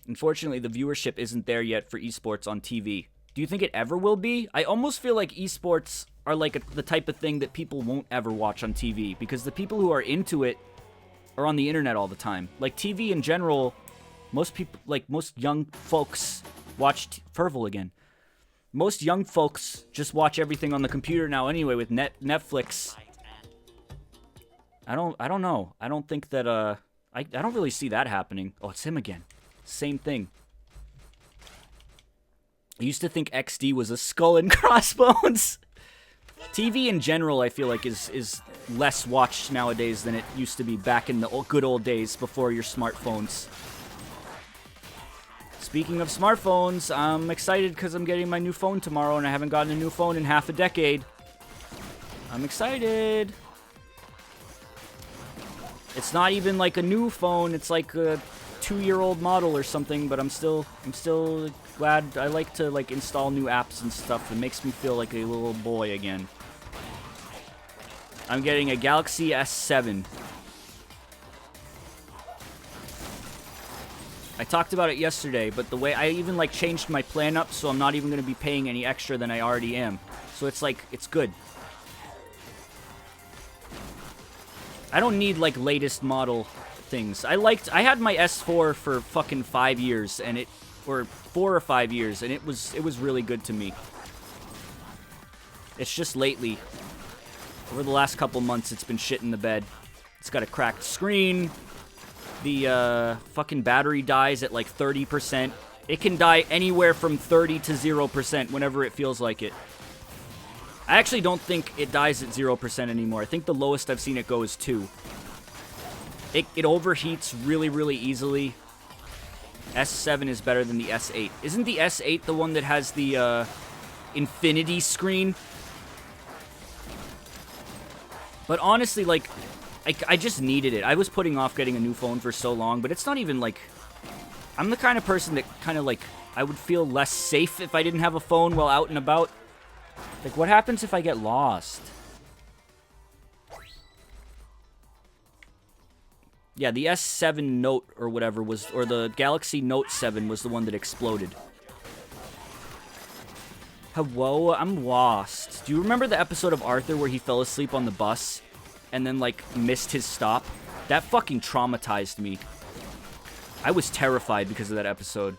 Unfortunately, the viewership isn't there yet for esports on TV. Do you think it ever will be? I almost feel like esports are like the type of thing that people won't ever watch on TV, because the people who are into it are on the internet all the time. Like TV in general, most people, like most young folks watch Fervil again. Most young folks just watch everything on the computer now anyway with Netflix. I don't know. I don't think that I don't really see that happening. Oh, it's him again. Same thing. I used to think XD was a skull and crossbones. TV in general, I feel like is less watched nowadays than it used to be back in the good old days before your smartphones. Speaking of smartphones, I'm excited because I'm getting my new phone tomorrow, and I haven't gotten a new phone in half a decade. I'm excited. It's not even like a new phone. It's like a 2-year-old model or something, but I'm still glad. I like to like install new apps and stuff. It makes me feel like a little boy again. I'm getting a Galaxy S7. I talked about it yesterday, but the way I even like changed my plan up so I'm not even going to be paying any extra than I already am. So it's like, it's good. I don't need like latest model things. I had my S4 for fucking 5 years and or 4 or 5 years, and it was really good to me. It's just lately, over the last couple months, it's been shit in the bed. It's got a cracked screen. The fucking battery dies at like 30%. It can die anywhere from 30 to 0% whenever it feels like it. I actually don't think it dies at 0% anymore. I think the lowest I've seen it go is 2. It overheats really, really easily. S7 is better than the S8. Isn't the S8 the one that has the infinity screen? But honestly, like, I just needed it. I was putting off getting a new phone for so long, but it's not even, like... I'm the kind of person that kind of, like, I would feel less safe if I didn't have a phone while out and about. Like, what happens if I get lost? Yeah, the S7 Note or whatever was... Or the Galaxy Note 7 was the one that exploded. Hello, I'm lost. Do you remember the episode of Arthur where he fell asleep on the bus? And then, like, missed his stop? That fucking traumatized me. I was terrified because of that episode.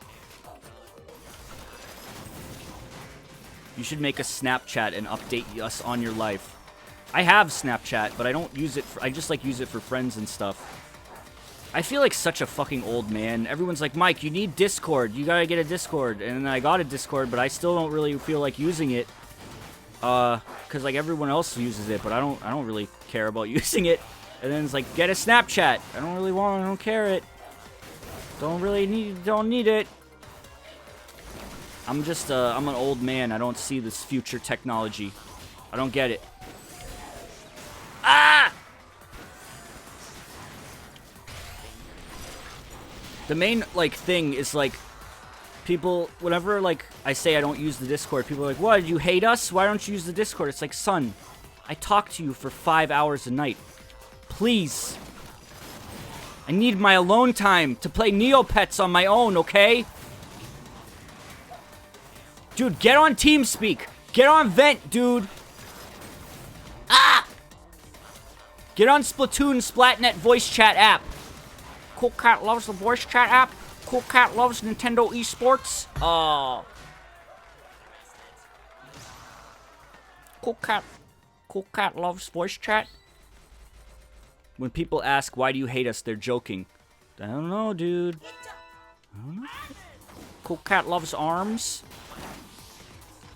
You should make a Snapchat and update us on your life. I have Snapchat, but I don't use it for... I just, like, use it for friends and stuff. I feel like such a fucking old man. Everyone's like, Mike, you need Discord. You gotta get a Discord. And then I got a Discord, but I still don't really feel like using it. Because, like, everyone else uses it, but I don't really care about using it. And then it's like, get a Snapchat. I don't care it. Don't need it. I'm just, I'm an old man. I don't see this future technology. I don't get it. Ah! The main, like, thing is, like, people, whenever, like, I say I don't use the Discord, people are like, what, you hate us? Why don't you use the Discord? It's like, son, I talk to you for 5 hours a night. Please. I need my alone time to play Neopets on my own, okay? Dude, get on TeamSpeak. Get on Vent, dude. Ah! Get on Splatoon Splatnet voice chat app. Cool Cat loves the voice chat app. Cool Cat loves Nintendo Esports. Oh. Cool Cat loves voice chat. When people ask, why do you hate us, they're joking. I don't know, dude. I don't know. Cool Cat loves ARMS.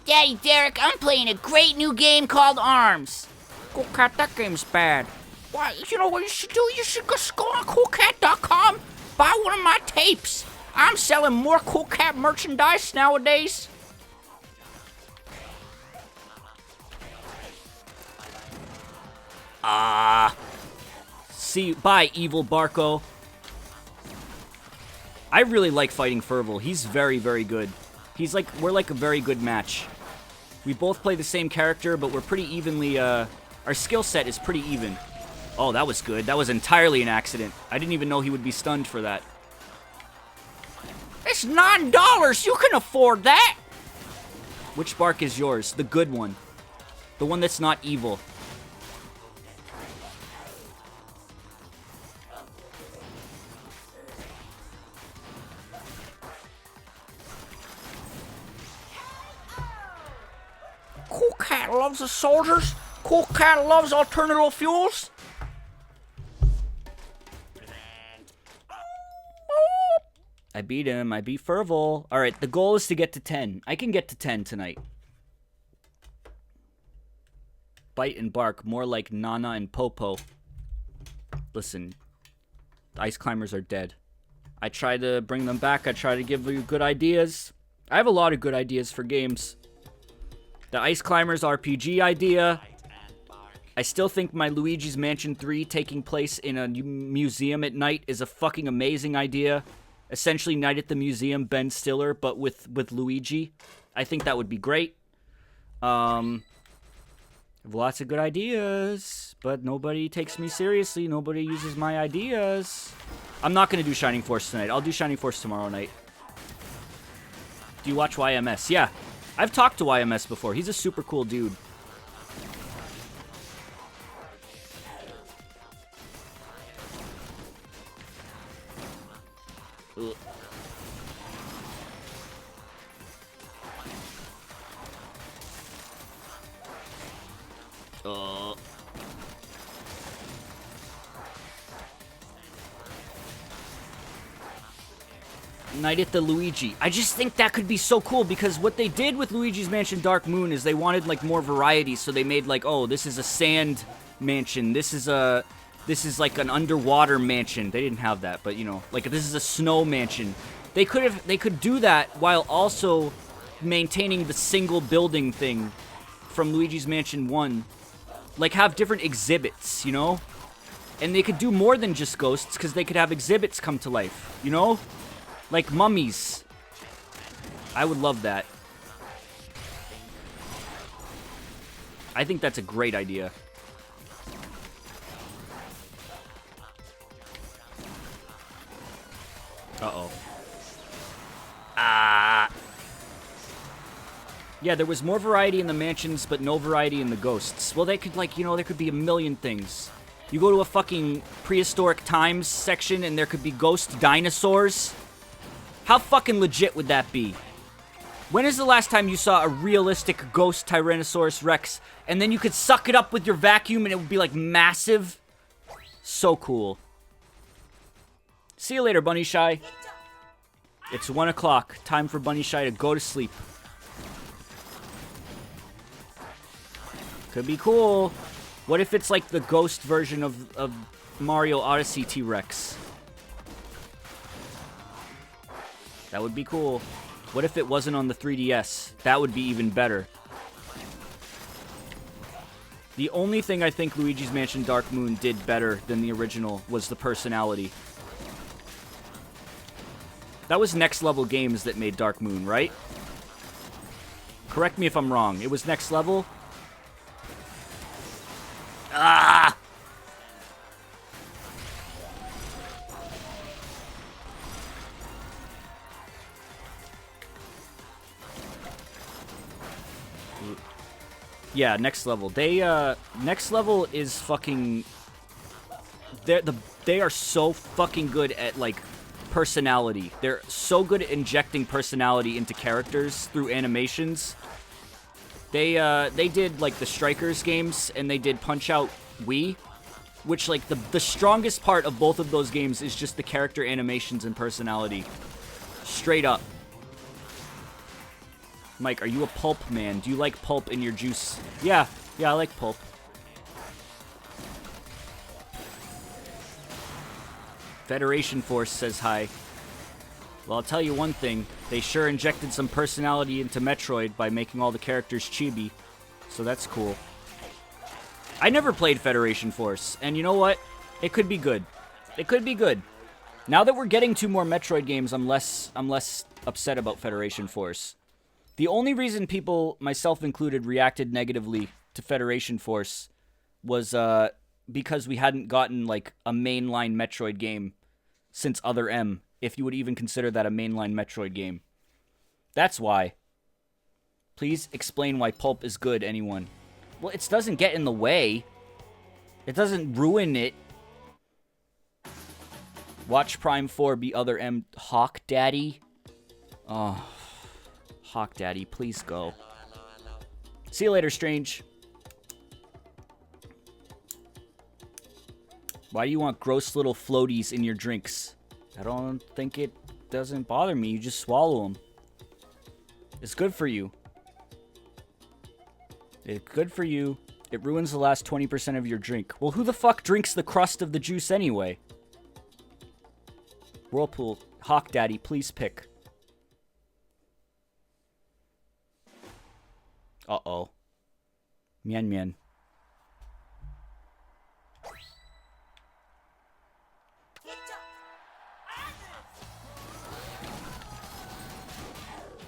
Daddy Derek, I'm playing a great new game called ARMS. Cool Cat, that game's bad. Why, you know what you should do? You should just go on coolcat.com, buy one of my tapes. I'm selling more Cool Cat merchandise nowadays. See, bye, evil Barco. I really like fighting Fervil. He's very, very good. He's like, we're like a very good match. We both play the same character, but we're pretty evenly, our skill set is pretty even. Oh, that was good. That was entirely an accident. I didn't even know he would be stunned for that. It's $9! You can afford that! Which bark is yours? The good one. The one that's not evil. Cool Cat loves the soldiers. Cool Cat loves alternative fuels. I beat him. I beat Fervil. Alright, the goal is to get to 10. I can get to 10 tonight. Bite and bark, more like Nana and Popo. Listen, the ice climbers are dead. I try to bring them back. I try to give you good ideas. I have a lot of good ideas for games. The Ice Climbers RPG idea. I still think my Luigi's Mansion 3 taking place in a museum at night is a fucking amazing idea. Essentially Night at the Museum, Ben Stiller, but with Luigi. I think that would be great. I have lots of good ideas, but nobody takes me seriously. Nobody uses my ideas. I'm not going to do Shining Force tonight. I'll do Shining Force tomorrow night. Do you watch YMS? Yeah. I've talked to YMS before. He's a super cool dude. Ugh. Night at the Luigi. I just think that could be so cool because what they did with Luigi's Mansion Dark Moon is they wanted like more variety, so they made like, oh, this is a sand mansion. This is like an underwater mansion. They didn't have that, but you know, like this is a snow mansion. They could do that while also maintaining the single building thing from Luigi's Mansion 1. Like have different exhibits, you know? And they could do more than just ghosts because they could have exhibits come to life, you know? Like mummies. I would love that. I think that's a great idea. Uh-oh. Ah. Yeah, there was more variety in the mansions, but no variety in the ghosts. Well, they could, like, you know, there could be a million things. You go to a fucking prehistoric times section, and there could be ghost dinosaurs. How fucking legit would that be? When is the last time you saw a realistic ghost Tyrannosaurus Rex, and then you could suck it up with your vacuum, and it would be, like, massive? So cool. See you later, Bunny Shy. It's 1 o'clock. Time for Bunny Shy to go to sleep. Could be cool. What if it's like the ghost version of Mario Odyssey T-Rex? That would be cool. What if it wasn't on the 3DS? That would be even better. The only thing I think Luigi's Mansion Dark Moon did better than the original was the personality. That was Next Level Games that made Dark Moon, right? Correct me if I'm wrong. It was Next Level? Ah! Yeah, Next Level. Next Level is fucking... They are so fucking good at, like, personality. They're so good at injecting personality into characters through animations. They did, like, the Strikers games, and they did Punch-Out Wii, which, like, the strongest part of both of those games is just the character animations and personality. Straight up. Mike, are you a pulp man? Do you like pulp in your juice? Yeah, I like pulp. Federation Force says hi. Well, I'll tell you one thing. They sure injected some personality into Metroid by making all the characters chibi. So that's cool. I never played Federation Force, and you know what? It could be good. It could be good. Now that we're getting 2 more Metroid games, I'm less upset about Federation Force. The only reason people, myself included, reacted negatively to Federation Force was because we hadn't gotten, like, a mainline Metroid game since Other M, if you would even consider that a mainline Metroid game. That's why. Please explain why pulp is good, anyone. Well, it doesn't get in the way. It doesn't ruin it. Watch Prime 4 be Other M. Hawk Daddy? Oh, Hawk Daddy, please go. See you later, Strange. Why do you want gross little floaties in your drinks? I don't think it doesn't bother me. You just swallow them. It's good for you. It's good for you. It ruins the last 20% of your drink. Well, who the fuck drinks the crust of the juice anyway? Whirlpool, Hawk Daddy, please pick. Uh-oh. Mian Mian.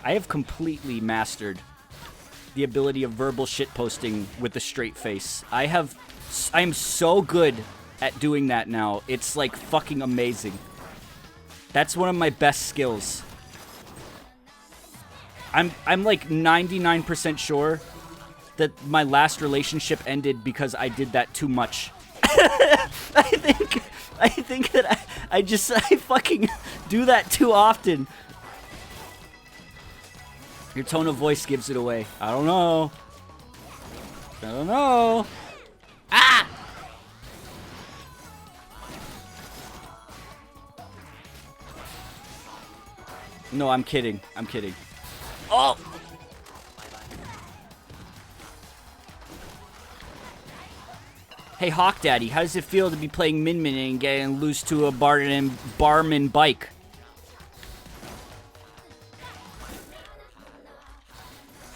I have completely mastered the ability of verbal shitposting with a straight face. I am so good at doing that now. It's like fucking amazing. That's one of my best skills. I'm like 99% sure that my last relationship ended because I did that too much. I think that I fucking do that too often. Your tone of voice gives it away. I don't know. I don't know. Ah! No, I'm kidding. I'm kidding. Oh! Hey, Hawk Daddy, how does it feel to be playing Min Min and getting loose to a barman bike?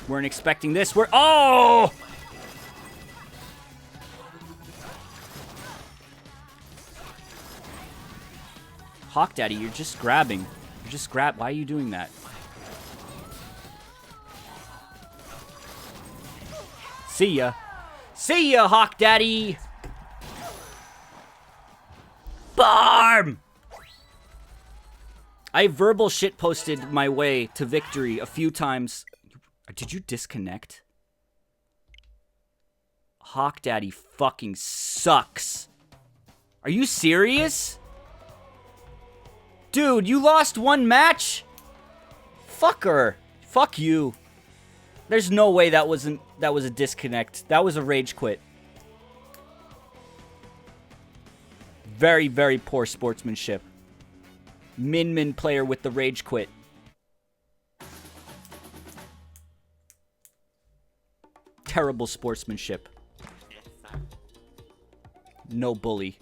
Weren't expecting this. We're... Oh! Hawk Daddy, you're just grabbing. You're just grab... Why are you doing that? See ya. See ya, Hawk Daddy! Barm! I verbal shitposted my way to victory a few times. Did you disconnect? Hawk Daddy fucking sucks. Are you serious? Dude, you lost one match? Fuck her. Fuck you. There's no way that was a disconnect. That was a rage quit. Very, very poor sportsmanship. Min Min player with the rage quit. Terrible sportsmanship. No bully.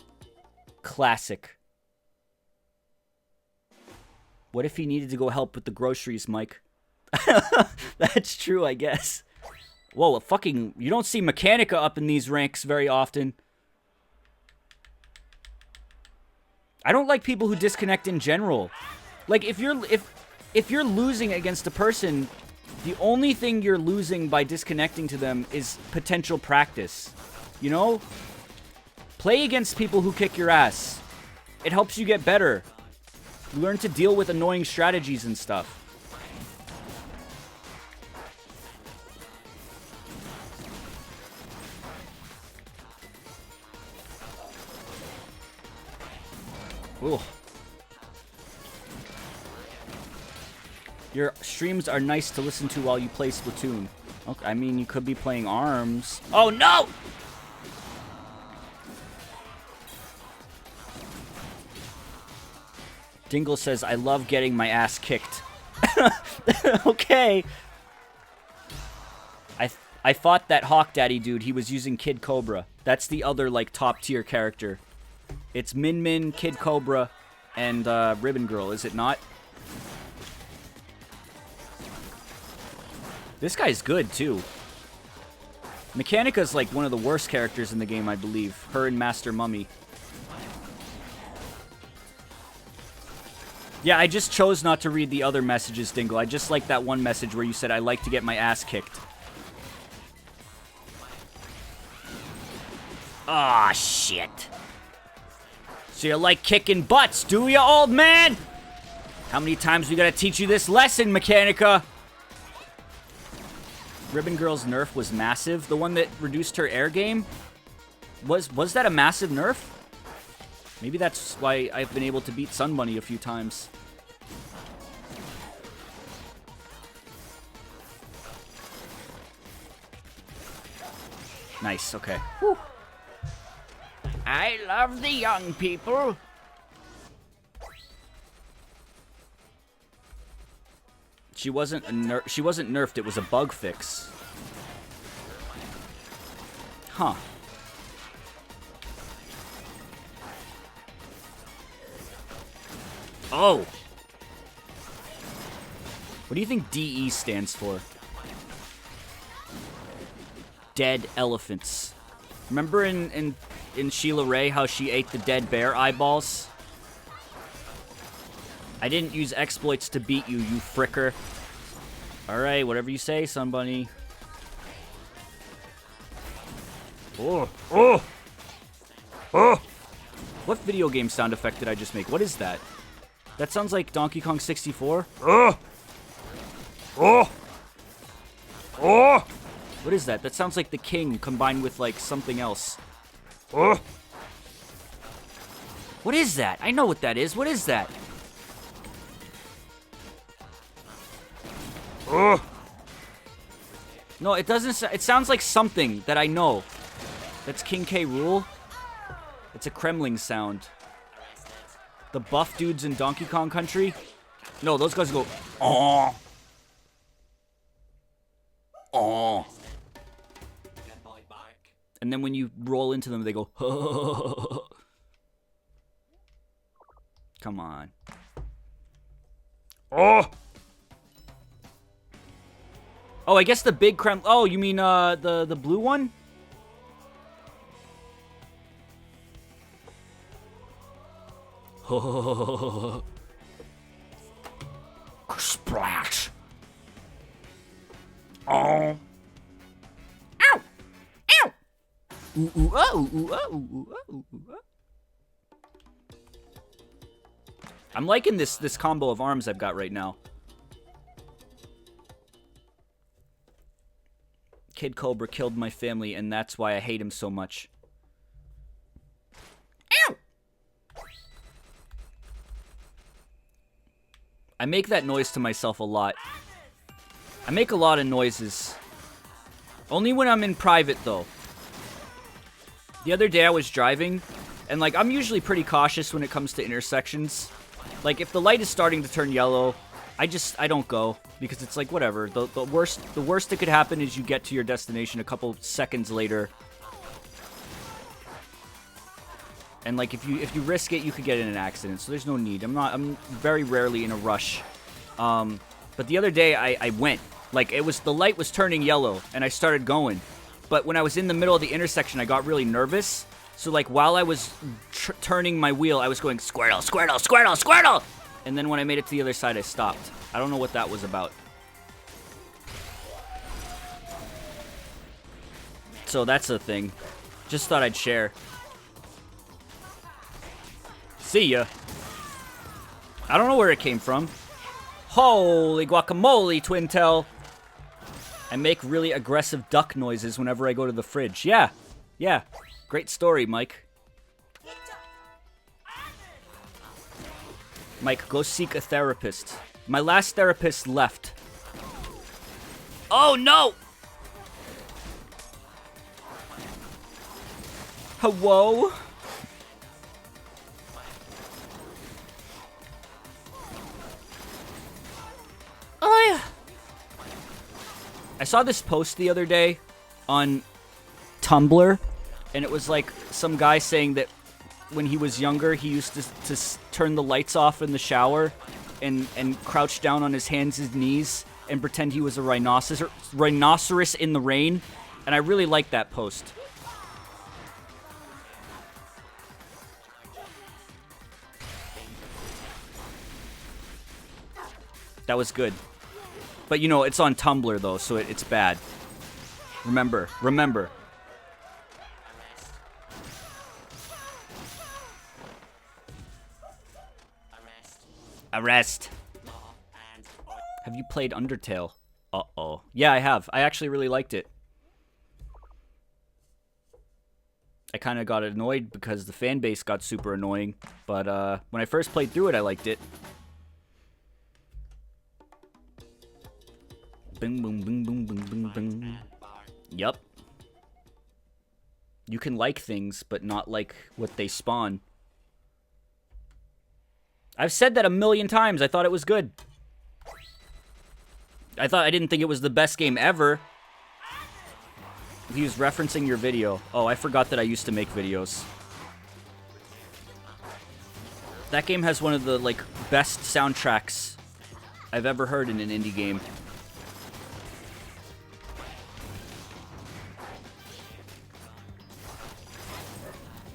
Classic. What if he needed to go help with the groceries, Mike? That's true, I guess. Whoa, fucking... You don't see Mechanica up in these ranks very often. I don't like people who disconnect in general. Like, if you're losing against a person, the only thing you're losing by disconnecting to them is potential practice. You know? Play against people who kick your ass. It helps you get better. You learn to deal with annoying strategies and stuff. Ooh. Your streams are nice to listen to while you play Splatoon. Okay, I mean, you could be playing ARMS. Oh, no! Dingle says, I love getting my ass kicked. Okay. I thought that Hawk Daddy dude, he was using Kid Cobra. That's the other, like, top tier character. It's Min Min, Kid Cobra, and Ribbon Girl, is it not? This guy's good, too. Mechanica's like one of the worst characters in the game, I believe. Her and Master Mummy. Yeah, I just chose not to read the other messages, Dingle. I just like that one message where you said, I like to get my ass kicked. Aw, shit. So you like kicking butts, do ya, old man? How many times we gotta teach you this lesson, Mechanica? Ribbon Girl's nerf was massive. The one that reduced her air game? Was that a massive nerf? Maybe that's why I've been able to beat Sun Bunny a few times. Nice, okay. Whew. I love the young people. She wasn't nerfed, it was a bug fix. Huh. Oh! What do you think DE stands for? Dead elephants. Remember in Sheila Ray how she ate the dead bear eyeballs? I didn't use exploits to beat you, you fricker. Alright, whatever you say, Sun Bunny. Oh! Oh! Oh! What video game sound effect did I just make? What is that? That sounds like Donkey Kong 64. Oh! What is that? That sounds like the king combined with, like, something else. What is that? I know what that is. What is that? No, it doesn't. It sounds like something that I know. That's King K. Rool. It's a Kremling sound. The buff dudes in Donkey Kong Country. No, those guys go, oh. Oh. And then when you roll into them, they go, come on. Oh. Oh, I guess the big Krem. Oh, you mean the blue one? Splash. Oh. Ow. Ow. Ooh, ooh, oh, ooh, oh, ooh, oh, ooh, oh. I'm liking this combo of arms I've got right now. Kid Cobra killed my family, and that's why I hate him so much. Ow! I make that noise to myself a lot. I make a lot of noises. Only when I'm in private, though. The other day I was driving, and, like, I'm usually pretty cautious when it comes to intersections. Like, if the light is starting to turn yellow, I don't go, because it's like, whatever. The worst that could happen is you get to your destination a couple seconds later. And, like, if you risk it, you could get in an accident, so there's no need. I'm very rarely in a rush. But the other day, I went. Like, the light was turning yellow, and I started going. But when I was in the middle of the intersection, I got really nervous. So, like, while I was turning my wheel, I was going, Squirtle, Squirtle, Squirtle, Squirtle! And then when I made it to the other side, I stopped. I don't know what that was about. So that's the thing. Just thought I'd share. See ya. I don't know where it came from. Holy guacamole, Twintel. I make really aggressive duck noises whenever I go to the fridge. Yeah. Yeah. Great story, Mike. Mike, go seek a therapist. My last therapist left. Oh, no! Hello? Oh, yeah. I saw this post the other day on Tumblr, and it was like some guy saying that when he was younger, he used to turn the lights off in the shower and crouch down on his hands and knees and pretend he was a rhinoceros in the rain. And I really like that post. That was good. But, you know, it's on Tumblr, though, so it's bad. Remember. Arrest. Have you played Undertale? Uh-oh. Yeah, I have. I actually really liked it. I kind of got annoyed because the fan base got super annoying. But when I first played through it, I liked it. Boom, boom, boom, boom, boom, boom, boom. Yup. You can like things, but not like what they spawn. I've said that a million times. I thought it was good. I didn't think it was the best game ever. He was referencing your video. Oh, I forgot that I used to make videos. That game has one of the, like, best soundtracks I've ever heard in an indie game.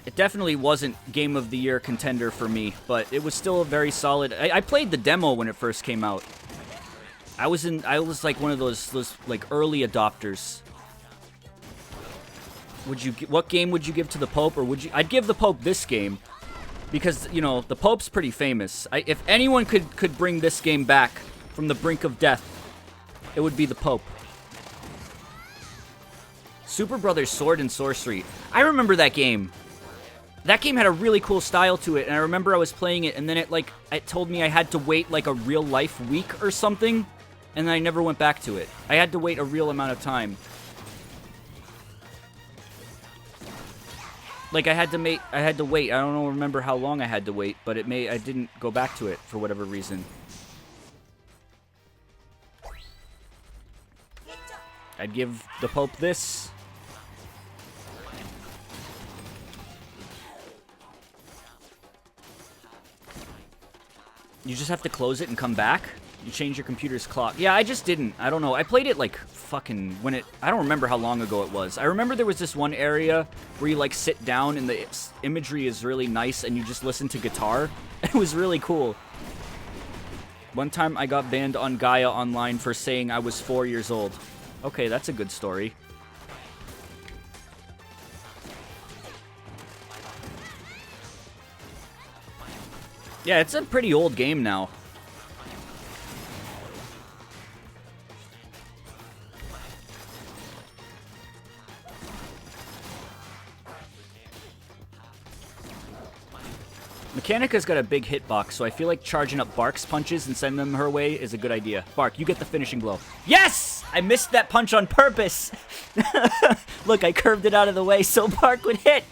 It definitely wasn't Game of the Year contender for me, but it was still a very solid. I played the demo when it first came out. I was like one of those like early adopters. What game would you give to the Pope, or would you? I'd give the Pope this game. Because, you know, the Pope's pretty famous. If anyone could bring this game back from the brink of death, it would be the Pope. Super Brothers Sword and Sorcery. I remember that game. That game had a really cool style to it, and I remember I was playing it, and then it told me I had to wait like a real life week or something, and then I never went back to it. I had to wait a real amount of time. Like I had to wait. I don't remember how long I had to wait, but I didn't go back to it for whatever reason. I'd give the Pope this. You just have to close it and come back? You change your computer's clock. Yeah, I just didn't. I don't know. I played it like fucking I don't remember how long ago it was. I remember there was this one area where you like sit down and the imagery is really nice and you just listen to guitar. It was really cool. One time I got banned on Gaia Online for saying I was 4 years old. Okay, that's a good story. Yeah, it's a pretty old game now. Mechanica's got a big hitbox, so I feel like charging up Bark's punches and sending them her way is a good idea. Bark, you get the finishing blow. Yes! I missed that punch on purpose. Look, I curved it out of the way so Bark would hit.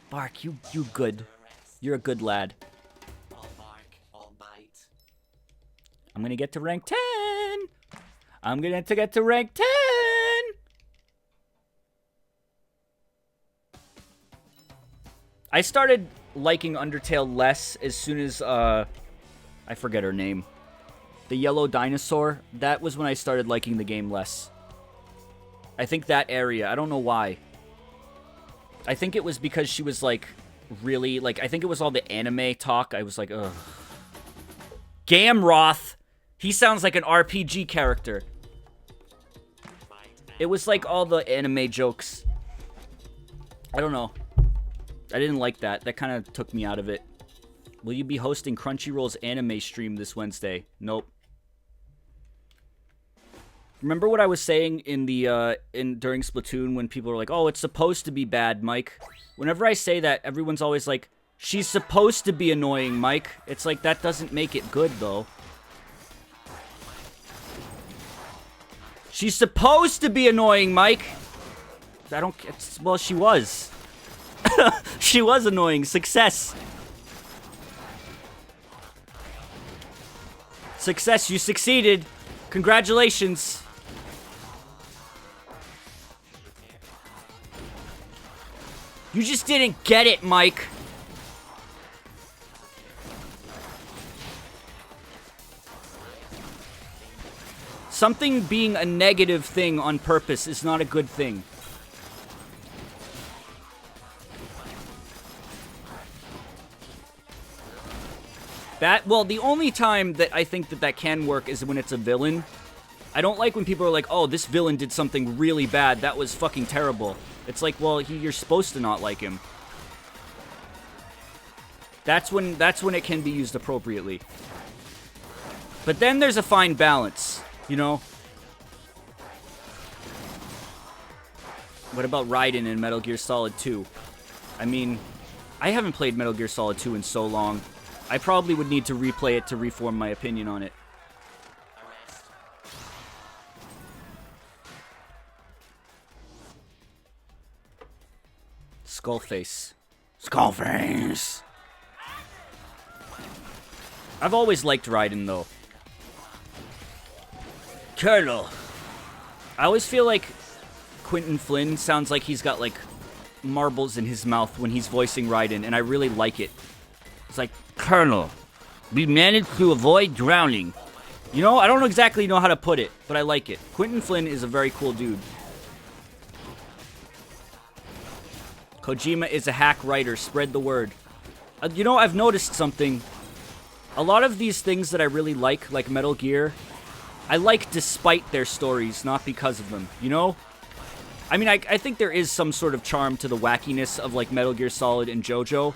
Bark, you good. You're a good lad. I'm gonna get to rank 10. I'm gonna get to rank 10. I started liking Undertale less as soon as, I forget her name. The yellow dinosaur. That was when I started liking the game less. I think that area. I don't know why. I think it was because she was, like, really, like, I think it was all the anime talk. I was like, ugh. Gamroth! He sounds like an RPG character. It was like all the anime jokes. I don't know. I didn't like that. That kind of took me out of it. Will you be hosting Crunchyroll's anime stream this Wednesday? Nope. Remember what I was saying in the during Splatoon when people were like, "Oh, it's supposed to be bad, Mike." Whenever I say that, everyone's always like, "She's supposed to be annoying, Mike." It's like that doesn't make it good though. She's supposed to be annoying, Mike. I don't... well, she was. She was annoying. Success. Success, you succeeded. Congratulations. You just didn't get it, Mike. Something being a negative thing on purpose is not a good thing. Well, the only time that I think that can work is when it's a villain. I don't like when people are like, "Oh, this villain did something really bad. That was fucking terrible." It's like, well, you're supposed to not like him. That's when it can be used appropriately. But then there's a fine balance. You know? What about Raiden in Metal Gear Solid 2? I mean, I haven't played Metal Gear Solid 2 in so long. I probably would need to replay it to reform my opinion on it. Skullface. Skullface! I've always liked Raiden, though. Colonel. I always feel like Quentin Flynn sounds like he's got, like, marbles in his mouth when he's voicing Raiden, and I really like it. It's like, Colonel, we managed to avoid drowning. You know, I don't exactly know how to put it, but I like it. Quentin Flynn is a very cool dude. Kojima is a hack writer. Spread the word. You know, I've noticed something. A lot of these things that I really like Metal Gear, I like despite their stories, not because of them, you know? I mean, I think there is some sort of charm to the wackiness of, like, Metal Gear Solid and Jojo,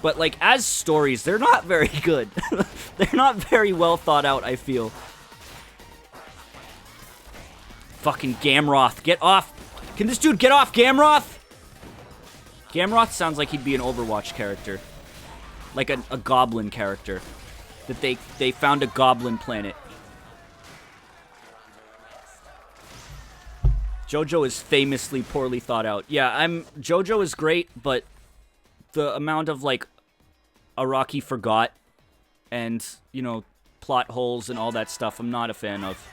But, like, as stories, they're not very good. They're not very well thought out, I feel. Fucking Gamroth, get off! Can this dude get off, Gamroth? Gamroth sounds like he'd be an Overwatch character. Like a goblin character. That they found a goblin planet. Jojo is famously poorly thought out. Yeah, Jojo is great, but the amount of, like, Araki forgot and, you know, plot holes and all that stuff, I'm not a fan of.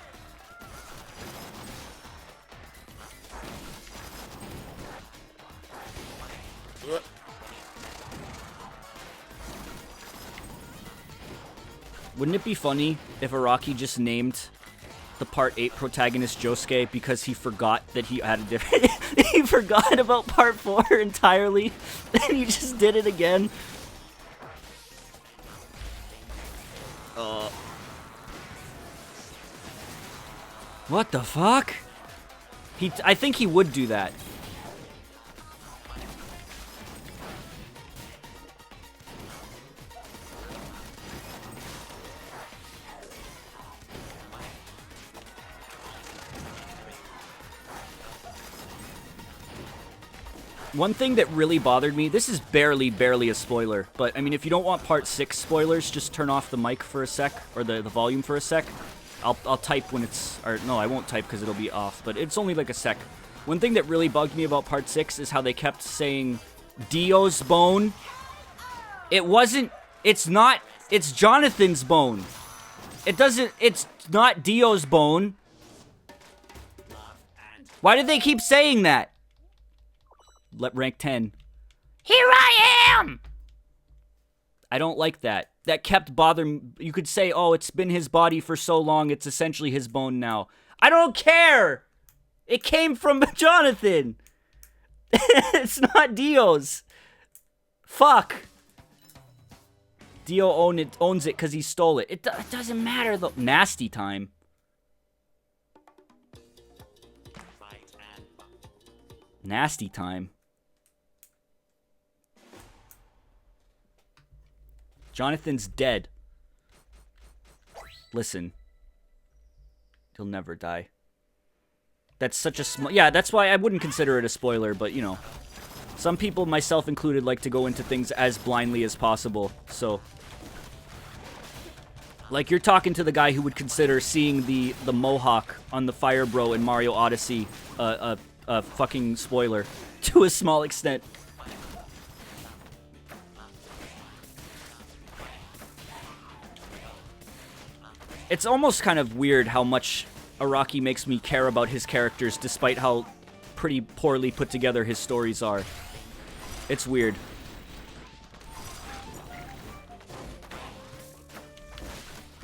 Wouldn't it be funny if Araki just named the Part 8 protagonist Josuke because he forgot that he had a different... he forgot about Part 4 entirely, and he just did it again? What the fuck? I think he would do that. One thing that really bothered me, this is barely a spoiler, but I mean, if you don't want Part 6 spoilers, just turn off the mic for a sec, or the volume for a sec. I'll type when it's, or no, I won't type because it'll be off, but it's only like a sec. One thing that really bugged me about Part 6 is how they kept saying Dio's bone. It wasn't, it's not, it's Jonathan's bone. It's not Dio's bone. Why did they keep saying that? Let rank 10. Here I am! I don't like that. That kept bothering... You could say, oh, it's been his body for so long, it's essentially his bone now. I don't care! It came from Jonathan! It's not Dio's. Fuck. Dio owns it because he stole it. It doesn't matter, though. Nasty time. Nasty time. Jonathan's dead. Listen. He'll never die. That's such a small... Yeah, that's why I wouldn't consider it a spoiler, but, you know. Some people, myself included, like to go into things as blindly as possible, so... Like, you're talking to the guy who would consider seeing the mohawk on the Fire Bro in Mario Odyssey a fucking spoiler. To a small extent. It's almost kind of weird how much Araki makes me care about his characters despite how pretty poorly put together his stories are. It's weird.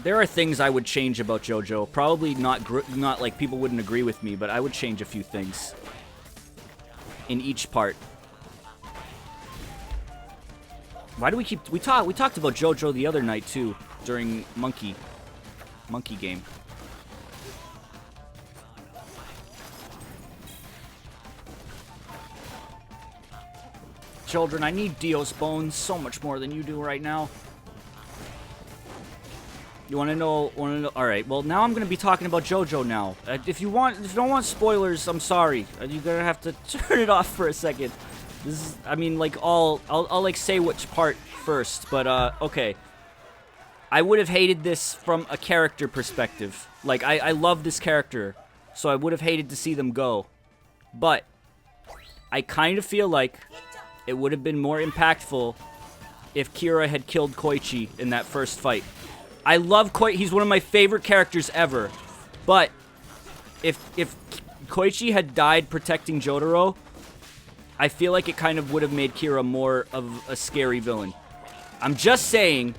There are things I would change about Jojo. Probably not like people wouldn't agree with me, but I would change a few things in each part. Why do we keep... We talked about Jojo the other night, too, during Monkey game. Children, I need Dio's bones so much more than you do right now. You want to know? All right. Well, now I'm going to be talking about Jojo now. If you don't want spoilers, I'm sorry. You're gonna have to turn it off for a second. This is, I mean, like, I'll like say which part first, but okay. I would have hated this from a character perspective. Like, I love this character, so I would have hated to see them go. But I kind of feel like it would have been more impactful if Kira had killed Koichi in that first fight. I love Koichi. He's one of my favorite characters ever. But if Koichi had died protecting Jotaro, I feel like it kind of would have made Kira more of a scary villain. I'm just saying,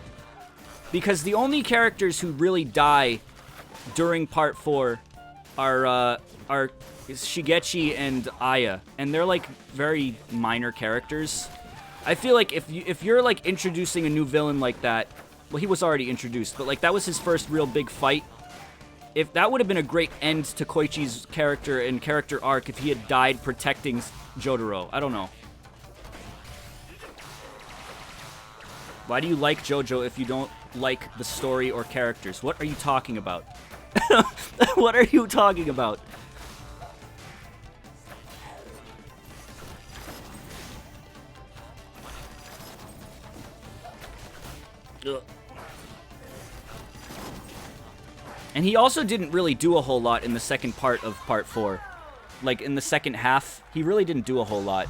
because the only characters who really die during Part 4 are Shigechi and Aya, and they're like very minor characters. I feel like if you're like introducing a new villain like that, well, he was already introduced, but like that was his first real big fight. If that would have been a great end to Koichi's character and character arc if he had died protecting Jotaro. I don't know. Why do you like Jojo if you don't like the story or characters? What are you talking about? What are you talking about? Ugh. And he also didn't really do a whole lot in the second part of part 4. Like, in the second half, he really didn't do a whole lot.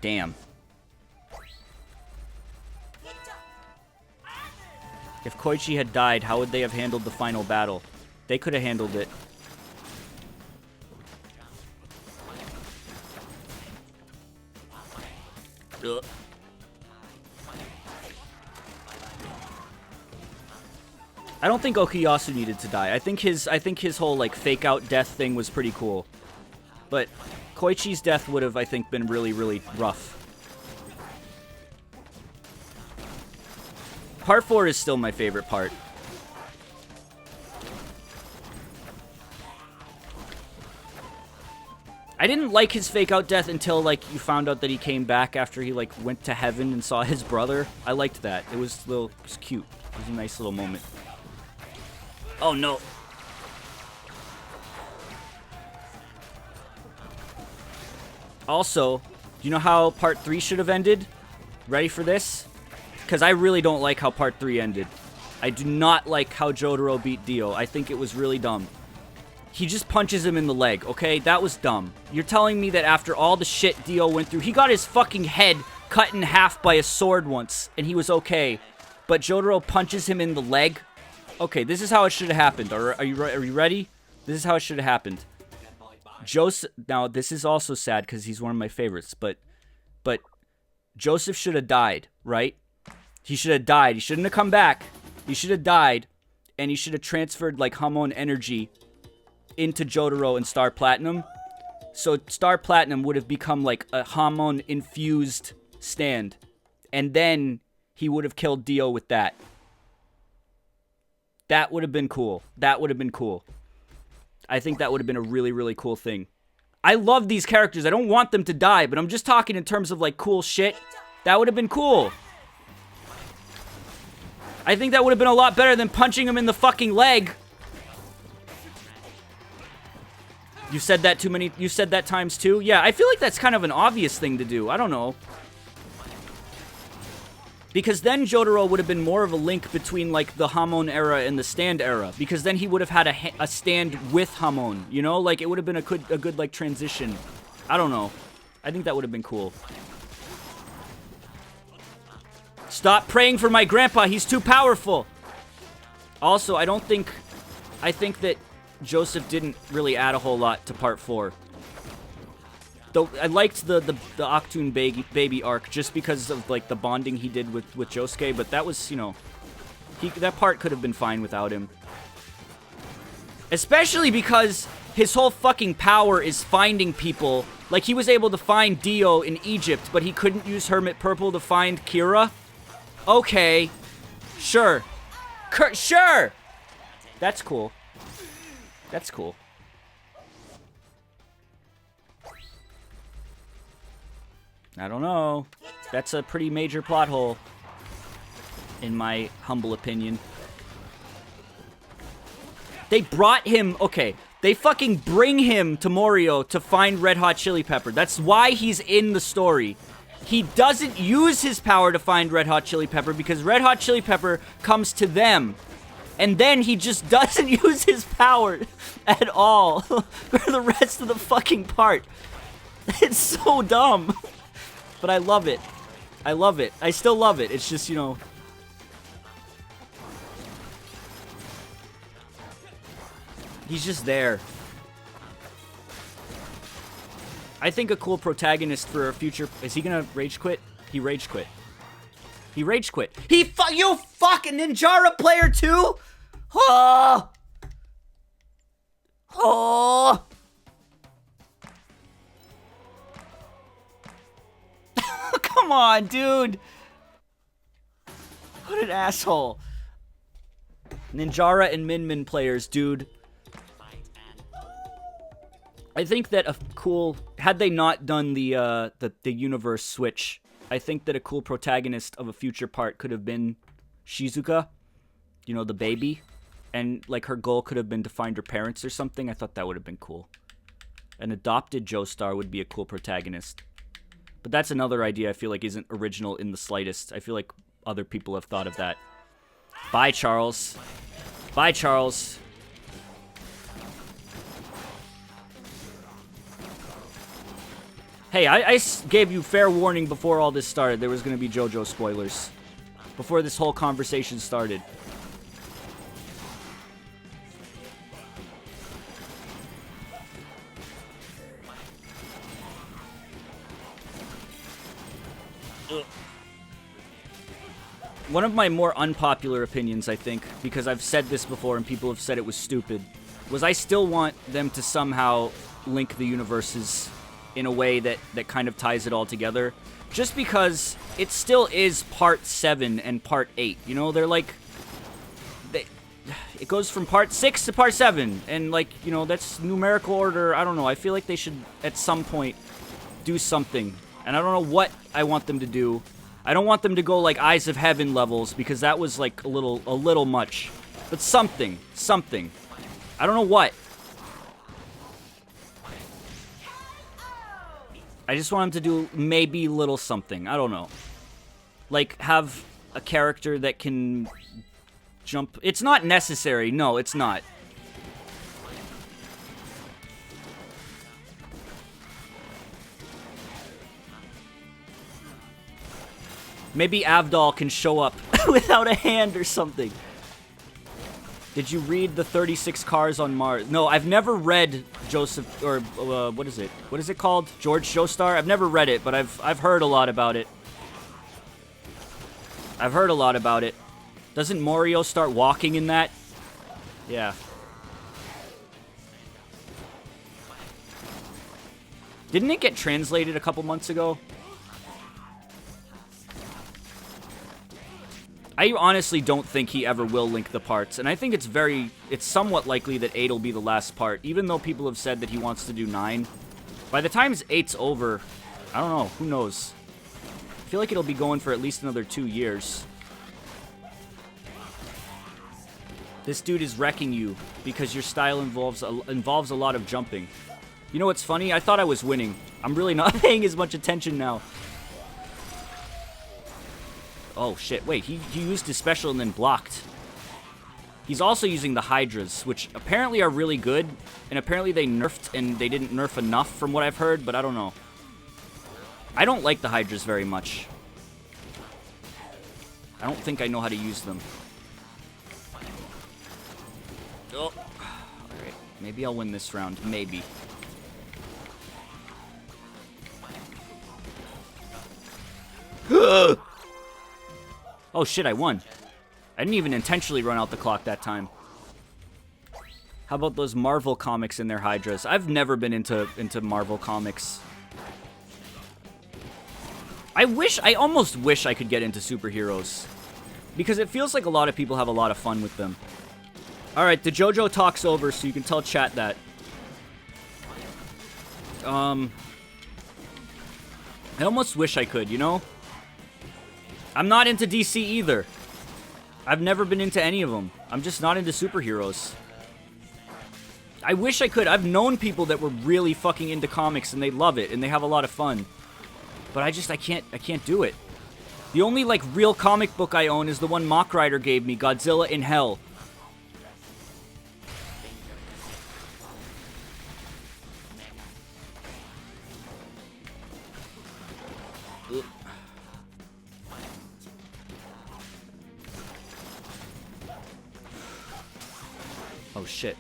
Damn. If Koichi had died, how would they have handled the final battle? They could have handled it. Ugh. I don't think Okuyasu needed to die. I think his whole like fake out death thing was pretty cool. But Koichi's death would have, I think, been really, really rough. Part 4 is still my favorite part. I didn't like his fake out death until like you found out that he came back after he like went to heaven and saw his brother. I liked that. It was cute. It was a nice little moment. Oh no. Also, do you know how part 3 should have ended? Ready for this? Because I really don't like how part 3 ended. I do not like how Jotaro beat Dio. I think it was really dumb. He just punches him in the leg, okay? That was dumb. You're telling me that after all the shit Dio went through, he got his fucking head cut in half by a sword once, and he was okay. But Jotaro punches him in the leg? Okay, this is how it should have happened. Are you ready? This is how it should have happened. Joseph, now this is also sad because he's one of my favorites, but Joseph should have died, right? He should have died. He shouldn't have come back. He should have died, and he should have transferred like Hamon energy into Jotaro and Star Platinum. So Star Platinum would have become like a Hamon infused stand, and then he would have killed Dio with that. That would have been cool. That would have been cool. I think that would have been a really, really cool thing. I love these characters. I don't want them to die, but I'm just talking in terms of, like, cool shit. That would have been cool. I think that would have been a lot better than punching him in the fucking leg. You said that too many... You said that times two? Yeah, I feel like that's kind of an obvious thing to do. I don't know. Because then Jotaro would have been more of a link between, like, the Hamon era and the Stand era. Because then he would have had a stand with Hamon, you know? Like, it would have been a good, like, transition. I don't know. I think that would have been cool. Stop praying for my grandpa. He's too powerful. Also, I think that Joseph didn't really add a whole lot to part 4. Though I liked the Octoon baby arc just because of like the bonding he did with Josuke, but that was, you know, that part could have been fine without him. Especially because his whole fucking power is finding people. Like, he was able to find Dio in Egypt, but he couldn't use Hermit Purple to find Kira? Okay. Sure. Sure! That's cool. That's cool. I don't know. That's a pretty major plot hole, in my humble opinion. They brought him... Okay, they fucking bring him to Morio to find Red Hot Chili Pepper. That's why he's in the story. He doesn't use his power to find Red Hot Chili Pepper because Red Hot Chili Pepper comes to them. And then he just doesn't use his power at all for the rest of the fucking part. It's so dumb. But I love it. I love it. I still love it. It's just, you know... He's just there. I think a cool protagonist for a future... Is he gonna rage quit? He rage quit. He rage quit. You fucking Ninjara player too? Oh! Oh! Come on, dude. What an asshole. Ninjara and Min Min players, dude. I think that a cool... Had they not done the universe switch I think that a cool protagonist of a future part could have been Shizuka, you know, the baby. And, like, her goal could have been to find her parents or something. I thought that would have been cool. An adopted Joestar would be a cool protagonist. But that's another idea I feel like isn't original in the slightest. I feel like other people have thought of that. Bye, Charles. Bye, Charles. Hey, I gave you fair warning before all this started. There was going to be Jojo spoilers. Before this whole conversation started. One of my more unpopular opinions, I think, because I've said this before and people have said it was stupid, was I still want them to somehow link the universes in a way that kind of ties it all together. Just because it still is part 7 and part 8. You know, they're like... it goes from part 6 to part 7. And, like, you know, that's numerical order. I don't know. I feel like they should, at some point, do something. And I don't know what I want them to do. I don't want them to go, like, Eyes of Heaven levels, because that was, like, a little much. But something. Something. I don't know what. I just want them to do maybe little something. I don't know. Like, have a character that can jump. It's not necessary. No, it's not. Maybe Avdol can show up without a hand or something. Did you read the 36 Cars on Mars? No, I've never read Joseph, or what is it? What is it called? George Joestar? I've never read it, but I've heard a lot about it. I've heard a lot about it. Doesn't Morio start walking in that? Yeah. Didn't it get translated a couple months ago? I honestly don't think he ever will link the parts, and I think it's somewhat likely that 8 will be the last part, even though people have said that he wants to do 9. By the time 8's over, I don't know, who knows? I feel like it'll be going for at least another 2 years. This dude is wrecking you because your style involves a lot of jumping. You know what's funny? I thought I was winning. I'm really not paying as much attention now. Oh, shit. Wait, he used his special and then blocked. He's also using the Hydras, which apparently are really good. And apparently they nerfed, and they didn't nerf enough from what I've heard, but I don't know. I don't like the Hydras very much. I don't think I know how to use them. Oh. Alright. Maybe I'll win this round. Maybe. Oh shit, I won. I didn't even intentionally run out the clock that time. How about those Marvel comics and their Hydras? I've never been into Marvel comics. I almost wish I could get into superheroes. Because it feels like a lot of people have a lot of fun with them. Alright, the Jojo talk's over, so you can tell chat that. I almost wish I could, you know? I'm not into DC either. I've never been into any of them. I'm just not into superheroes. I wish I could. I've known people that were really fucking into comics and they love it and they have a lot of fun. But I can't do it. The only, like, real comic book I own is the one Mock Rider gave me, Godzilla in Hell. Oh, shit.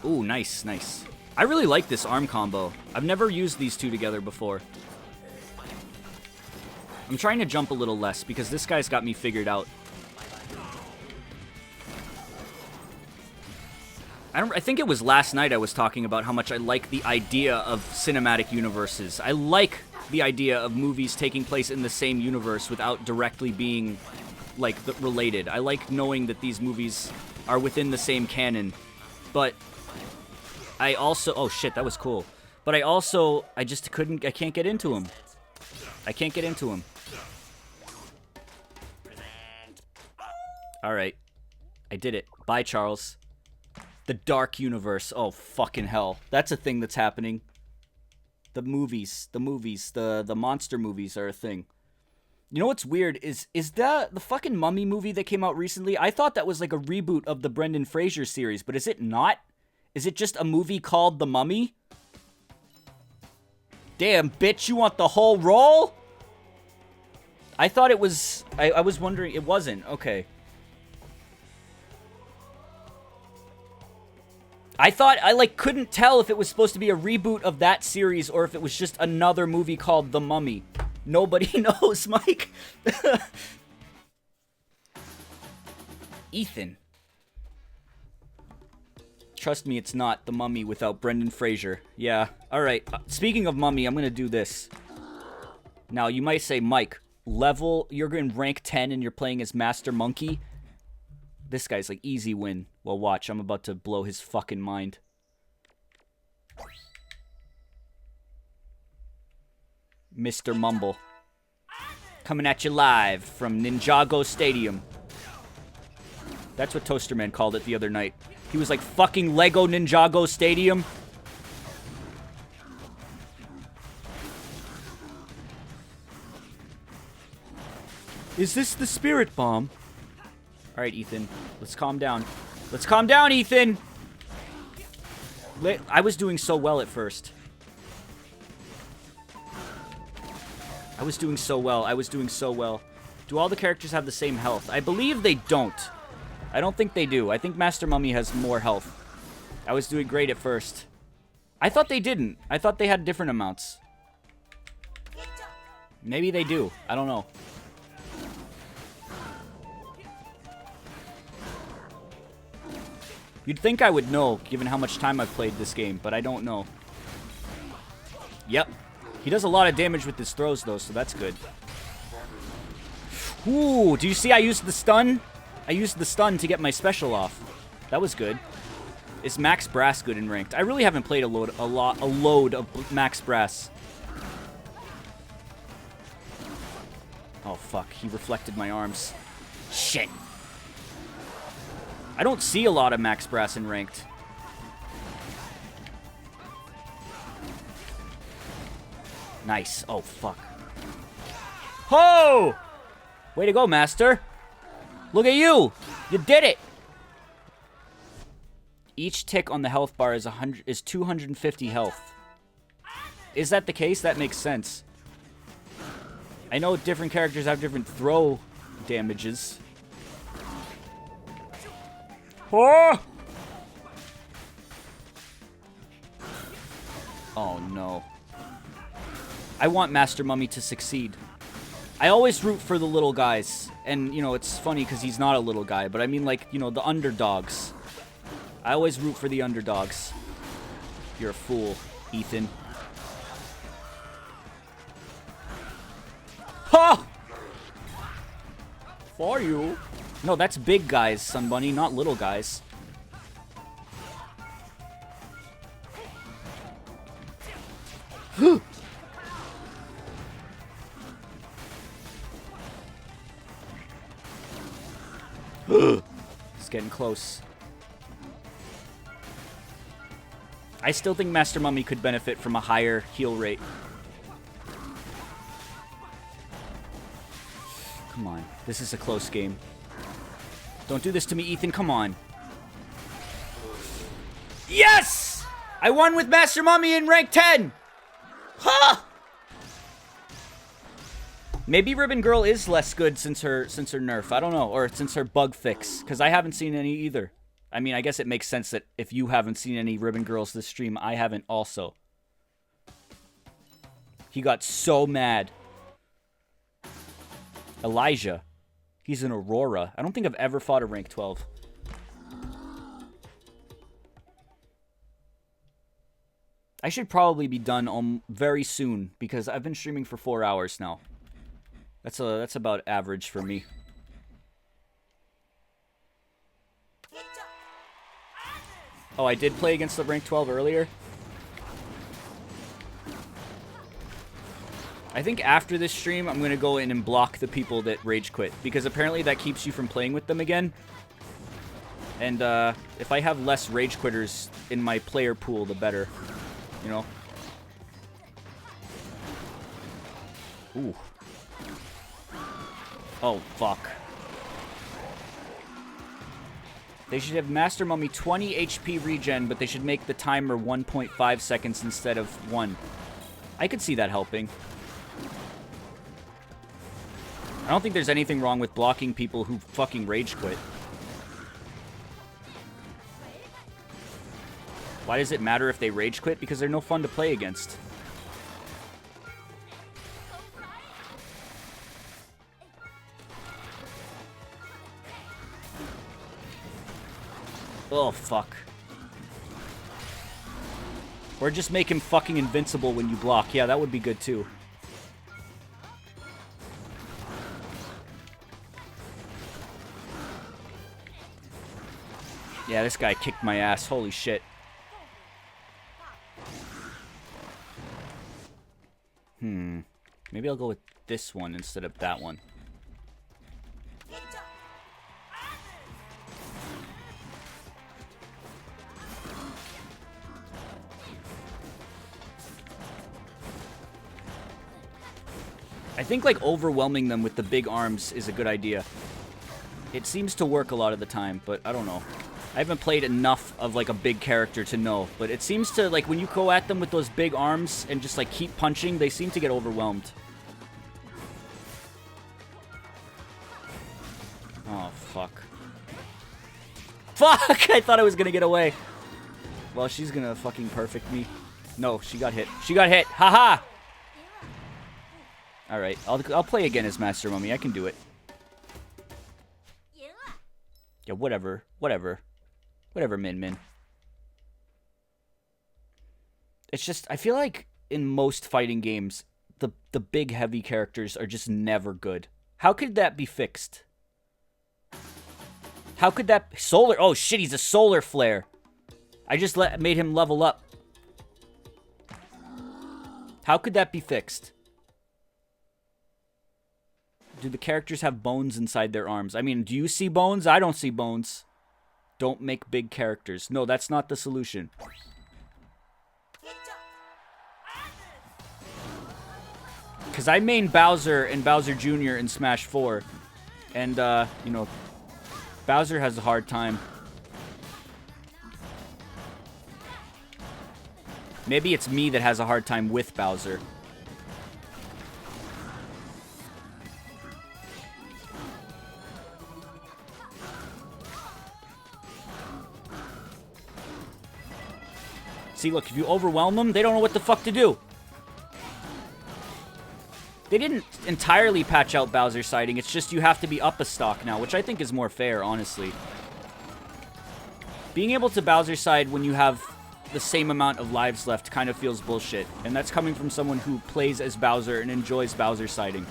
Ooh, nice, nice. I really like this arm combo. I've never used these two together before. I'm trying to jump a little less because this guy's got me figured out. I think it was last night I was talking about how much I like the idea of cinematic universes. I like the idea of movies taking place in the same universe without directly being, like, related. I like knowing that these movies are within the same canon, but I also... Oh, shit, that was cool. But I just couldn't... I can't get into him. I can't get into him. Alright. I did it. Bye, Charles. The Dark Universe. Oh, fucking hell. That's a thing that's happening. The movies. The monster movies are a thing. You know what's weird is the fucking Mummy movie that came out recently? I thought that was like a reboot of the Brendan Fraser series, but is it not? Is it just a movie called The Mummy? Damn, bitch, you want the whole role? I thought it was... I was wondering... It wasn't. Okay. I thought... I, like, couldn't tell if it was supposed to be a reboot of that series or if it was just another movie called The Mummy. Nobody knows, Mike. Ethan. Trust me, it's not The Mummy without Brendan Fraser. Yeah. Alright. Speaking of Mummy, I'm gonna do this. Now, you might say, Mike, you're in rank 10 and you're playing as Master Monkey. This guy's like, easy win. Well, watch. I'm about to blow his fucking mind. Mr. Mumble. Coming at you live from Ninjago Stadium. That's what Toasterman called it the other night. He was like, fucking Lego Ninjago Stadium. Is this the spirit bomb? Alright, Ethan. Let's calm down. Let's calm down, Ethan! I was doing so well at first. I was doing so well. Do all the characters have the same health? I believe they don't. I don't think they do. I think Master Mummy has more health. I was doing great at first. I thought they didn't. I thought they had different amounts. Maybe they do. I don't know. You'd think I would know, given how much time I've played this game, but I don't know. Yep. He does a lot of damage with his throws, though, so that's good. Ooh, do you see I used the stun? I used the stun to get my special off. That was good. Is Max Brass good in ranked? I really haven't played a load of Max Brass. Oh, fuck. He reflected my arms. Shit. I don't see a lot of Max Brass in ranked. Nice. Oh, fuck. Ho! Way to go, Master. Look at you. You did it. Each tick on the health bar is 250 health. Is that the case? That makes sense. I know different characters have different throw damages. Oh! Oh, no. I want Master Mummy to succeed. I always root for the little guys. And, you know, it's funny because he's not a little guy. But I mean, like, you know, the underdogs. I always root for the underdogs. You're a fool, Ethan. Ha! For you. No, that's big guys, Sun Bunny, not little guys. It's getting close. I still think Master Mummy could benefit from a higher heal rate. Come on. This is a close game. Don't do this to me, Ethan. Come on. Yes! I won with Master Mummy in rank 10! Ha! Maybe Ribbon Girl is less good since her nerf. I don't know. Or since her bug fix. Because I haven't seen any either. I mean, I guess it makes sense that if you haven't seen any Ribbon Girls this stream, I haven't also. He got so mad. Elijah. He's an Aurora. I don't think I've ever fought a rank 12. I should probably be done very soon because I've been streaming for 4 hours now. That's about average for me. Oh, I did play against the rank 12 earlier. I think after this stream, I'm going to go in and block the people that rage quit. Because apparently that keeps you from playing with them again. And if I have less rage quitters in my player pool, the better. You know? Ooh. Oh, fuck. They should have Master Mummy 20 HP regen, but they should make the timer 1.5 seconds instead of 1. I could see that helping. I don't think there's anything wrong with blocking people who fucking rage quit. Why does it matter if they rage quit? Because they're no fun to play against. Oh, fuck. Or just make him fucking invincible when you block. Yeah, that would be good too. Yeah, this guy kicked my ass. Holy shit. Maybe I'll go with this one instead of that one. I think, like, overwhelming them with the big arms is a good idea. It seems to work a lot of the time, but I don't know. I haven't played enough of, like, a big character to know. But it seems to, like, when you go at them with those big arms and just, like, keep punching, they seem to get overwhelmed. Oh, fuck. Fuck! I thought I was gonna get away. Well, she's gonna fucking perfect me. No, she got hit. She got hit! Haha! Alright, I'll play again as Master Mummy. I can do it. Yeah, whatever. Whatever. Whatever, Min Min. It's just, I feel like in most fighting games, the big heavy characters are just never good. How could that be fixed? How could that... Solar... Oh, shit, he's a solar flare. I just made him level up. How could that be fixed? Do the characters have bones inside their arms? I mean, do you see bones? I don't see bones. Don't make big characters. No, that's not the solution. Because I main Bowser and Bowser Jr. in Smash 4. And, you know, Bowser has a hard time. Maybe it's me that has a hard time with Bowser. See, look, if you overwhelm them, they don't know what the fuck to do. They didn't entirely patch out Bowser siding. It's just you have to be up a stock now, which I think is more fair, honestly. Being able to Bowser side when you have the same amount of lives left kind of feels bullshit. And that's coming from someone who plays as Bowser and enjoys Bowser siding.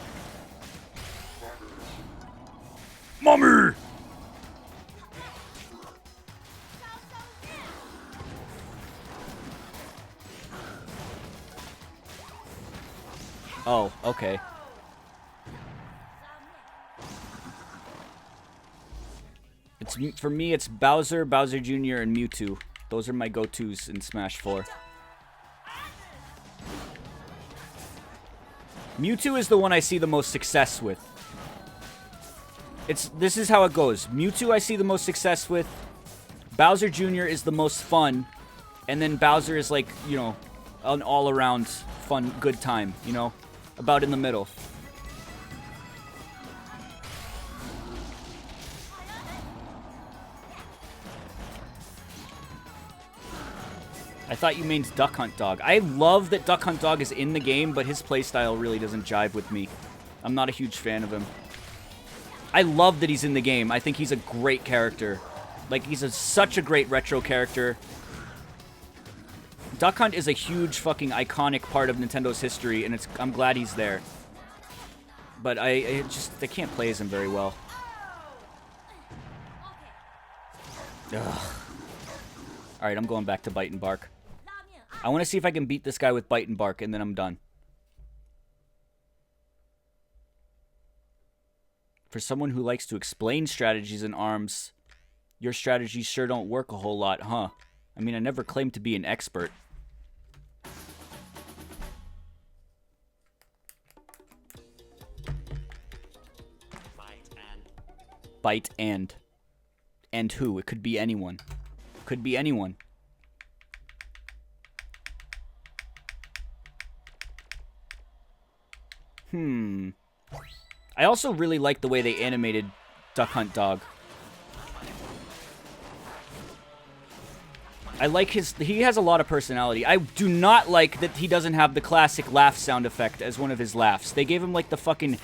Mommy! Oh, okay. For me, it's Bowser, Bowser Jr., and Mewtwo. Those are my go-tos in Smash 4. Mewtwo is the one I see the most success with. This is how it goes. Mewtwo I see the most success with. Bowser Jr. is the most fun. And then Bowser is like, you know, an all-around fun, good time, you know? About in the middle. I thought you meant Duck Hunt Dog. I love that Duck Hunt Dog is in the game, but his playstyle really doesn't jive with me. I'm not a huge fan of him. I love that he's in the game. I think he's a great character. Like, he's such a great retro character. Duck Hunt is a huge fucking iconic part of Nintendo's history, and I'm glad he's there. But I can't play as him very well. Ugh. Alright, I'm going back to Bite and Bark. I want to see if I can beat this guy with Bite and Bark, and then I'm done. For someone who likes to explain strategies in ARMS, your strategies sure don't work a whole lot, huh? I mean, I never claimed to be an expert. Bite and. And who? It could be anyone. Could be anyone. I also really like the way they animated Duck Hunt Dog. I like he has a lot of personality. I do not like that he doesn't have the classic laugh sound effect as one of his laughs. They gave him like the fucking...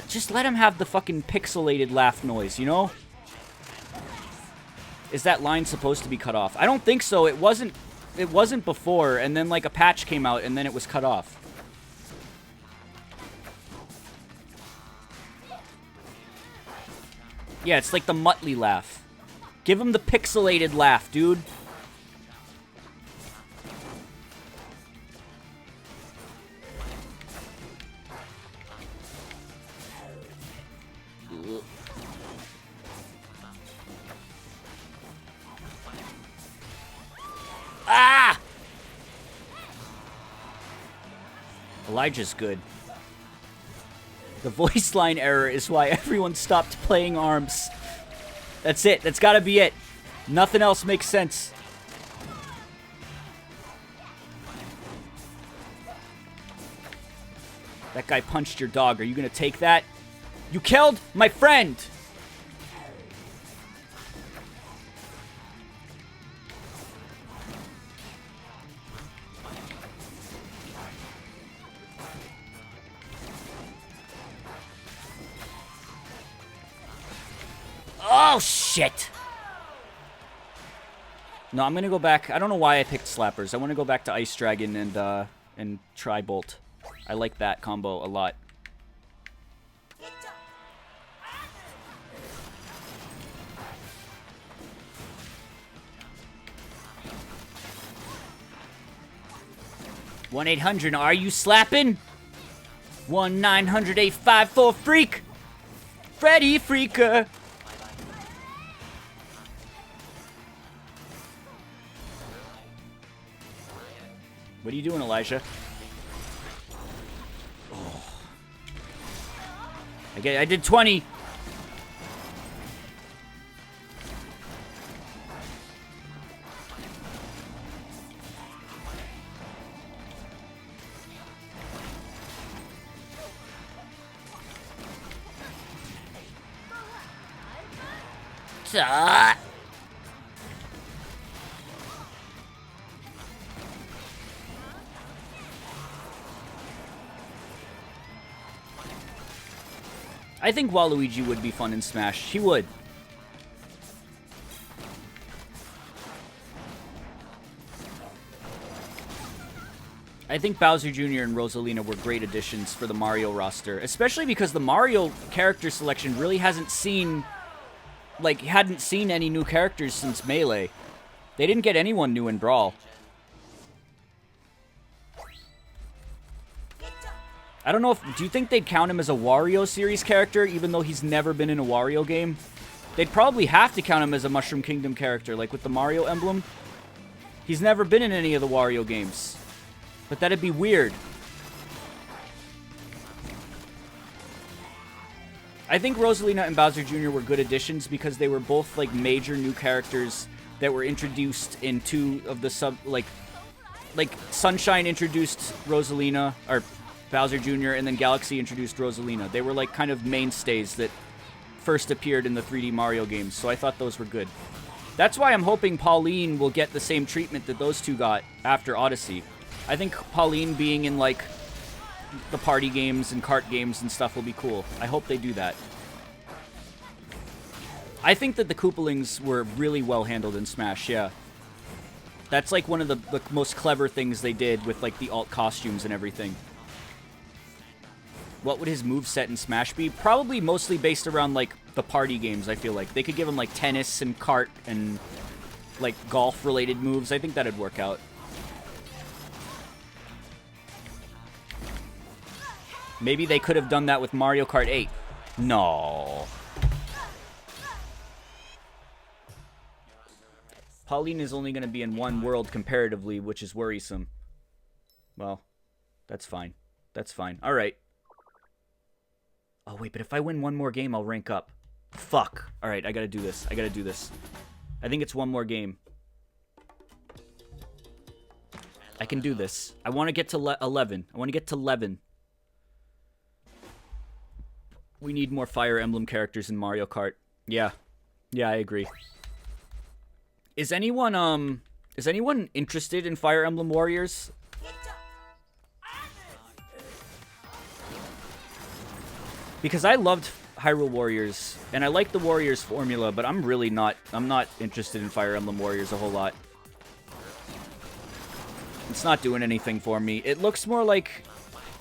just let him have the fucking pixelated laugh noise, you know? Is that line supposed to be cut off? I don't think so. It wasn't before, and then like a patch came out and then it was cut off. Yeah, it's like the Muttley laugh. Give him the pixelated laugh, dude. Ah! Elijah's good. The voice line error is why everyone stopped playing ARMS. That's it. That's gotta be it. Nothing else makes sense. That guy punched your dog. Are you gonna take that? You killed my friend! Oh, shit! No, I'm gonna go back. I don't know why I picked Slappers. I want to go back to Ice Dragon and Tri-Bolt. I like that combo a lot. (1-800) are you slapping? 1-900-854-FREAK! Freddy Freaker! What are you doing, Elijah? Oh. I did 20. I think Waluigi would be fun in Smash. He would. I think Bowser Jr. and Rosalina were great additions for the Mario roster, especially because the Mario character selection really hadn't seen any new characters since Melee. They didn't get anyone new in Brawl. I don't know if... Do you think they'd count him as a Wario series character, even though he's never been in a Wario game? They'd probably have to count him as a Mushroom Kingdom character, like with the Mario emblem. He's never been in any of the Wario games. But that'd be weird. I think Rosalina and Bowser Jr. were good additions because they were both, like, major new characters that were introduced in two of the Like, Sunshine introduced Rosalina, or Bowser Jr., and then Galaxy introduced Rosalina. They were, like, kind of mainstays that first appeared in the 3D Mario games, so I thought those were good. That's why I'm hoping Pauline will get the same treatment that those two got after Odyssey. I think Pauline being in, like, the party games and kart games and stuff will be cool. I hope they do that. I think that the Koopalings were really well handled in Smash, yeah. That's, like, one of the most clever things they did with, like, the alt costumes and everything. What would his moveset in Smash be? Probably mostly based around, like, the party games, I feel like. They could give him, like, tennis and kart and like golf-related moves. I think that'd work out. Maybe they could have done that with Mario Kart 8. No. Pauline is only going to be in one world comparatively, which is worrisome. Well, that's fine. That's fine. All right. Oh, wait, but if I win one more game, I'll rank up. Fuck. All right, I got to do this. I got to do this. I think it's one more game. I can do this. I want to get to 11. I want to get to 11. We need more Fire Emblem characters in Mario Kart. Yeah. Yeah, I agree. Is anyone interested in Fire Emblem Warriors? Because I loved Hyrule Warriors, and I like the Warriors formula, but I'm not interested in Fire Emblem Warriors a whole lot. It's not doing anything for me. It looks more like,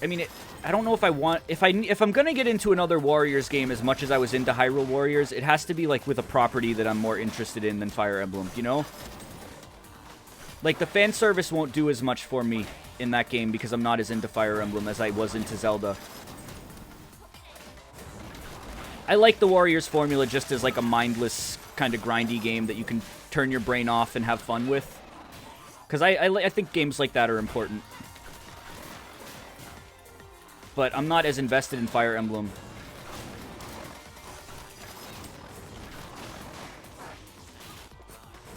I mean, I don't know if I want, if I'm gonna get into another Warriors game as much as I was into Hyrule Warriors, it has to be like with a property that I'm more interested in than Fire Emblem, you know? Like the fan service won't do as much for me in that game because I'm not as into Fire Emblem as I was into Zelda. I like the Warriors formula just as like a mindless kind of grindy game that you can turn your brain off and have fun with. Because I think games like that are important. But I'm not as invested in Fire Emblem.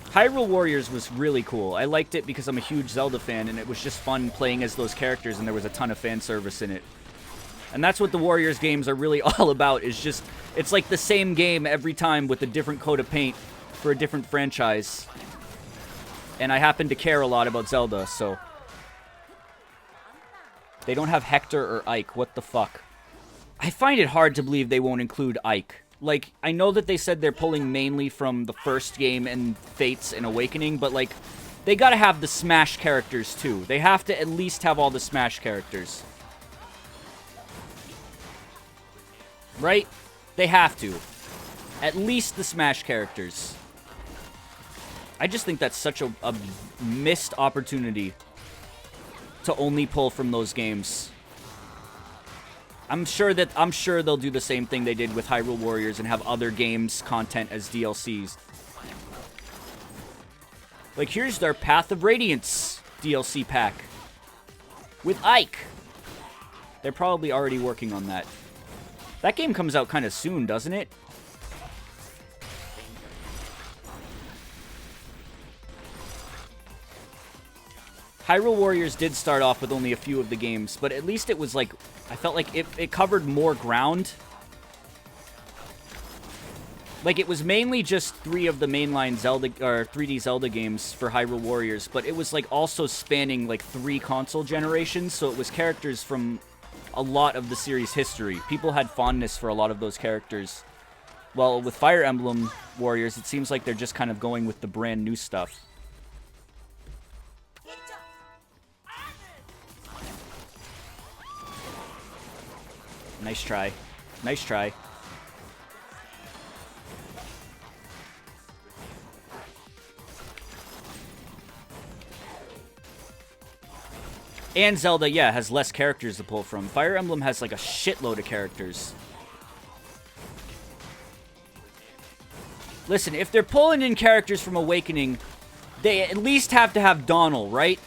Hyrule Warriors was really cool. I liked it because I'm a huge Zelda fan, and it was just fun playing as those characters, and there was a ton of fan service in it. And that's what the Warriors games are really all about, is just, it's like the same game every time with a different coat of paint for a different franchise. And I happen to care a lot about Zelda, so... They don't have Hector or Ike. What the fuck? I find it hard to believe they won't include Ike. Like, I know that they said they're pulling mainly from the first game and Fates and Awakening, but, like, they gotta have the Smash characters, too. They have to at least have all the Smash characters. Right? They have to. At least the Smash characters. I just think that's such a missed opportunity to only pull from those games. I'm sure they'll do the same thing they did with Hyrule Warriors and have other games content as DLCs. Like, here's their Path of Radiance DLC pack with Ike. They're probably already working on that. That game comes out kind of soon, doesn't it? Hyrule Warriors did start off with only a few of the games, but at least it was like, I felt like it covered more ground. Like, it was mainly just 3 of the mainline Zelda, or 3D Zelda games for Hyrule Warriors, but it was like also spanning like 3 console generations, so it was characters from a lot of the series history. People had fondness for a lot of those characters. Well, with Fire Emblem Warriors, it seems like they're just kind of going with the brand new stuff. Nice try. Nice try. And Zelda, yeah, has less characters to pull from. Fire Emblem has like a shitload of characters. Listen, if they're pulling in characters from Awakening, they at least have to have Donald, right?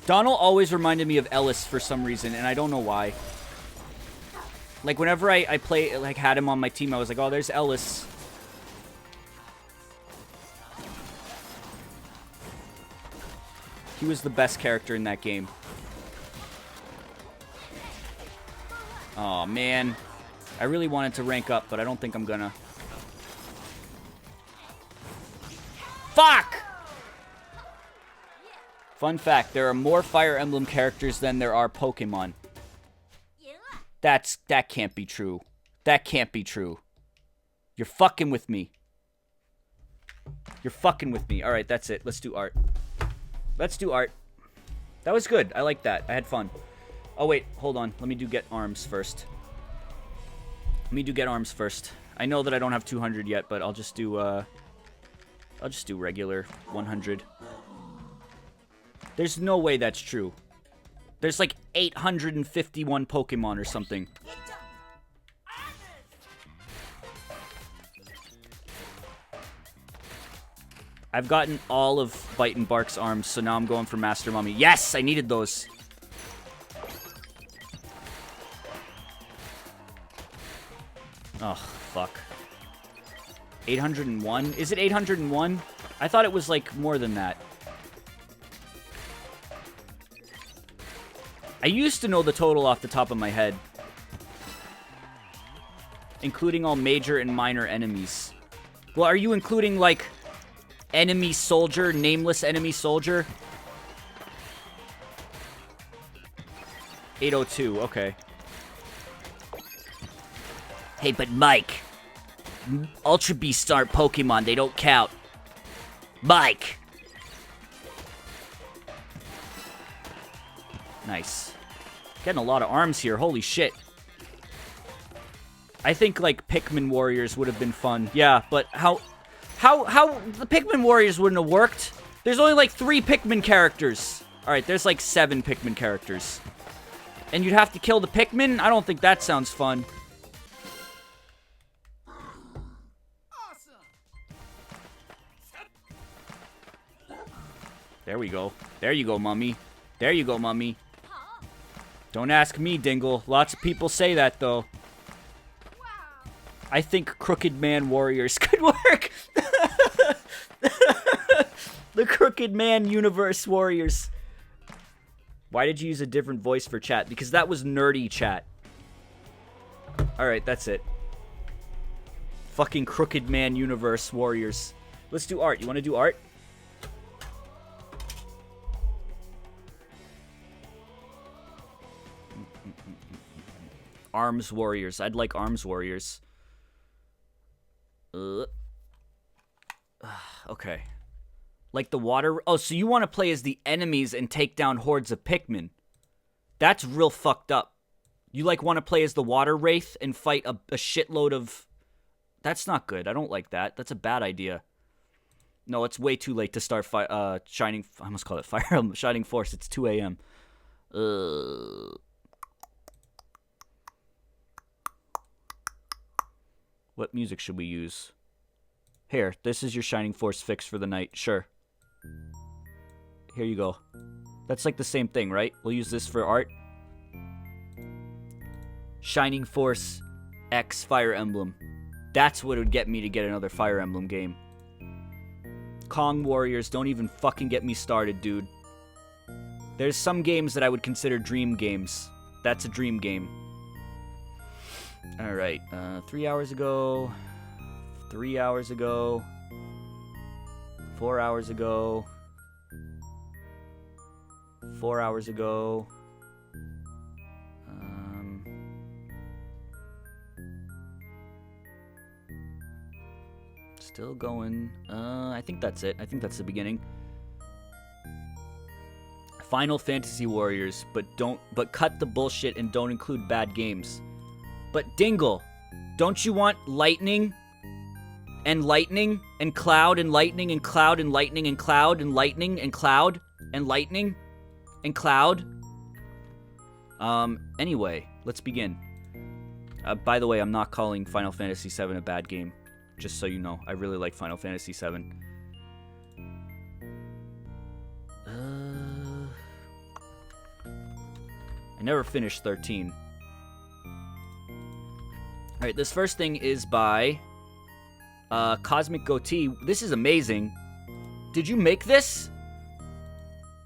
Donald always reminded me of Ellis for some reason, and I don't know why. Like, whenever I play, like, had him on my team, I was like, oh, there's Ellis. He was the best character in that game. Oh, man. I really wanted to rank up, but I don't think I'm gonna. Fuck! Fun fact, there are more Fire Emblem characters than there are Pokemon. That can't be true. That can't be true. You're fucking with me. You're fucking with me. Alright, that's it. Let's do art. Let's do art. That was good. I like that. I had fun. Oh, wait. Hold on. Let me do get arms first. Let me do get arms first. I know that I don't have 200 yet, but I'll just do regular 100. There's no way that's true. There's like 851 Pokemon or something. I've gotten all of Bite and Bark's arms, so now I'm going for Master Mummy. Yes, I needed those. Oh, fuck. 801? Is it 801? I thought it was, like, more than that. I used to know the total off the top of my head. Including all major and minor enemies. Well, are you including, like... enemy soldier, nameless enemy soldier. 802, okay. Hey, but Mike, Ultra Beasts aren't Pokemon, they don't count. Mike! Nice. Getting a lot of arms here, holy shit. I think, like, Pikmin Warriors would have been fun. Yeah, but how the Pikmin Warriors wouldn't have worked? There's only like 3 Pikmin characters. Alright, there's like 7 Pikmin characters. And you'd have to kill the Pikmin? I don't think that sounds fun. There we go. There you go, Mummy. There you go, Mummy. Don't ask me, Dingle. Lots of people say that, though. I think Crooked Man Warriors could work. The Crooked Man Universe Warriors. Why did you use a different voice for chat? Because that was nerdy chat. Alright, that's it. Fucking Crooked Man Universe Warriors. Let's do art. You want to do art? Arms Warriors. I'd like Arms Warriors. Okay. Like the water... Oh, so you want to play as the enemies and take down hordes of Pikmin. That's real fucked up. You, like, want to play as the water wraith and fight a shitload of... That's not good. I don't like that. That's a bad idea. No, it's way too late to start Shining... I almost called it Fire Emblem. Shining Force. It's 2 a.m. What music should we use? Here, this is your Shining Force fix for the night. Sure. Here you go. That's like the same thing, right? We'll use this for art. Shining Force X Fire Emblem. That's what would get me to get another Fire Emblem game. Kong Warriors, don't even fucking get me started, dude. There's some games that I would consider dream games. That's a dream game. Alright, 3 hours ago, 3 hours ago, 4 hours ago, 4 hours ago, still going, I think that's it. I think that's the beginning. Final Fantasy Warriors, but cut the bullshit and don't include bad games. But Dingle, don't you want lightning and lightning and cloud and lightning and cloud and lightning and cloud and lightning and cloud and lightning and cloud? Anyway, let's begin. By the way, I'm not calling Final Fantasy VII a bad game. Just so you know, I really like Final Fantasy VII. I never finished 13. Alright, this first thing is by Cosmic Goatee. This is amazing. Did you make this?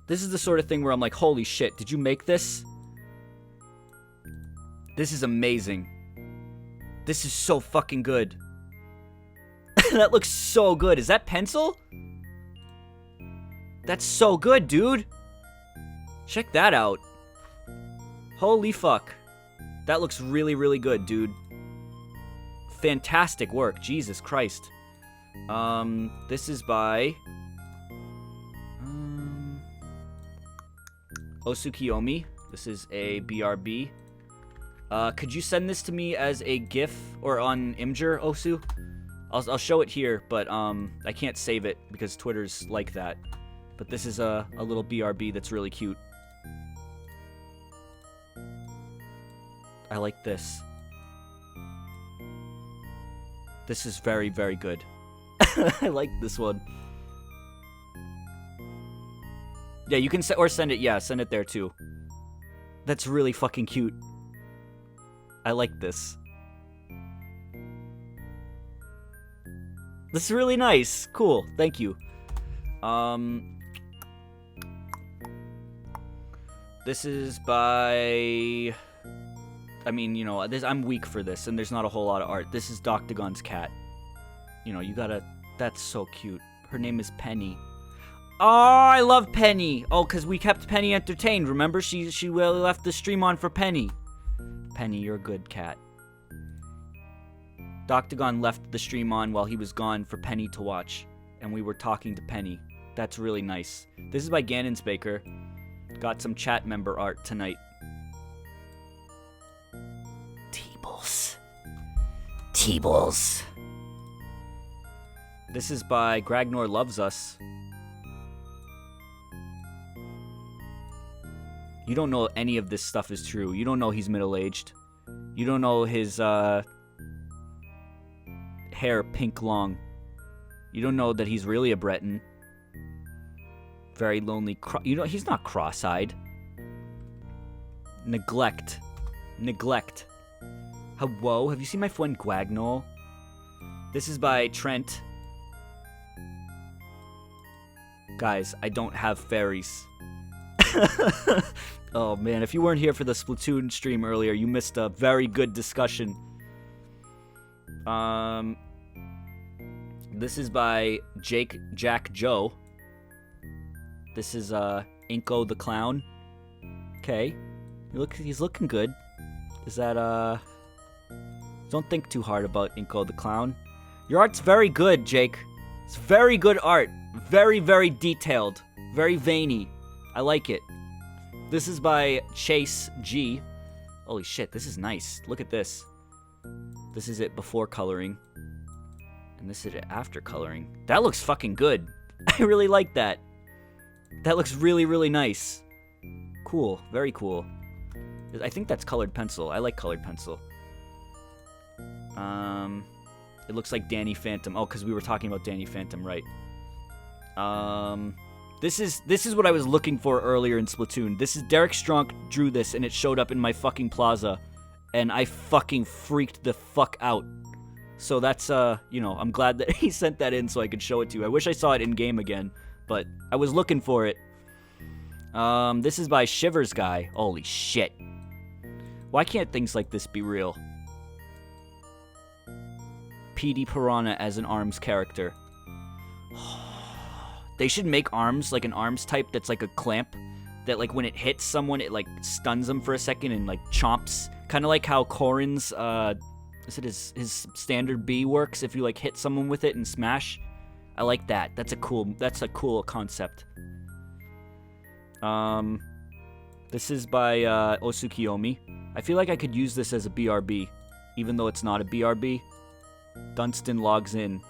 This is the sort of thing where I'm like, holy shit, did you make this? This is amazing. This is so fucking good. That looks so good. Is that pencil? That's so good, dude. Check that out. Holy fuck. That looks really, really good, dude. Fantastic work. Jesus Christ. This is by Osukiyomi. This is a BRB. Could you send this to me as a GIF or on Imgur, Osu? I'll show it here, but I can't save it because Twitter's like that. But this is a little BRB that's really cute. I like this. This is very, very good. I like this one. Yeah, you can send it. Yeah, send it there too. That's really fucking cute. I like this. This is really nice. Cool. Thank you. This is by... I mean, you know, I'm weak for this, and there's not a whole lot of art. This is Doctagon's cat. You know, you gotta... That's so cute. Her name is Penny. Oh, I love Penny. Oh, because we kept Penny entertained. Remember? She really left the stream on for Penny. Penny, you're a good cat. Doctagon left the stream on while he was gone for Penny to watch, and we were talking to Penny. That's really nice. This is by Ganon's Baker. Got some chat member art tonight. Teebles. This is by Gragnor Loves Us. You don't know any of this stuff is true. You don't know he's middle-aged. You don't know his hair pink long. You don't know that he's really a Breton. Very lonely. You know, he's not cross-eyed. Neglect. Whoa, have you seen my friend Guagnol? This is by Trent. Guys, I don't have fairies. Oh man, if you weren't here for the Splatoon stream earlier, you missed a very good discussion. This is by Jack Joe. This is Inko the Clown. Okay. He's looking good. Is that Don't think too hard about Inko the Clown. Your art's very good, Jake. It's very good art. Very, very detailed. Very veiny. I like it. This is by Chase G. Holy shit, this is nice. Look at this. This is it before coloring. And this is it after coloring. That looks fucking good. I really like that. That looks really, really nice. Cool. Very cool. I think that's colored pencil. I like colored pencil. It looks like Danny Phantom. Oh, because we were talking about Danny Phantom, right. This is what I was looking for earlier in Splatoon. This is Derek Strunk drew this, and it showed up in my fucking plaza. And I fucking freaked the fuck out. So that's, you know, I'm glad that he sent that in so I could show it to you. I wish I saw it in-game again, but I was looking for it. This is by Shivers Guy. Holy shit. Why can't things like this be real? PD Piranha as an ARMS character. They should make ARMS like an ARMS type that's like a clamp. That like when it hits someone, it like stuns them for a second and like chomps. Kind of like how Corrin's, his standard B works if you like hit someone with it and smash. I like that. That's a cool concept. This is by Osukiyomi. I feel like I could use this as a BRB, even though it's not a BRB. Dunstan logs in.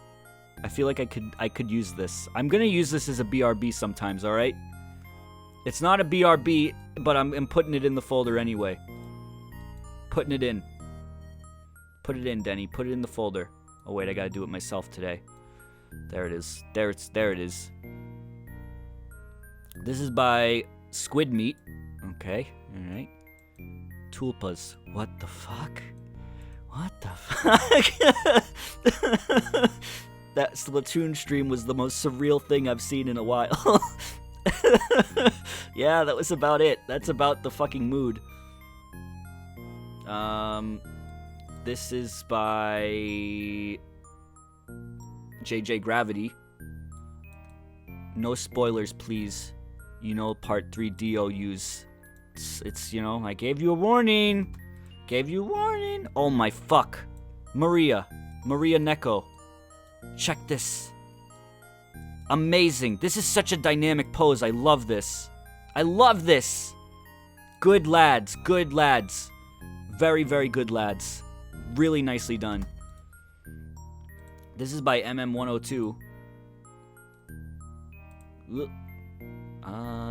I feel like I could use this. I'm gonna use this as a BRB sometimes, alright? It's not a BRB, but I'm putting it in the folder anyway. Putting it in. Put it in, Denny. Put it in the folder. Oh wait, I gotta do it myself today. There it is. There it is. This is by Squid Meat. Okay, alright. Tulpas. What the fuck? What the fuck? That Splatoon stream was the most surreal thing I've seen in a while. Yeah, that was about it. That's about the fucking mood. This is by JJ Gravity. No spoilers, please. You know, part 3 DOUs. It's, you know, I gave you a warning. Gave you a warning. Oh my fuck. Maria Neko. Check this. Amazing. This is such a dynamic pose. I love this. I love this. Good lads. Good lads. Very, very good, lads. Really nicely done. This is by MM102.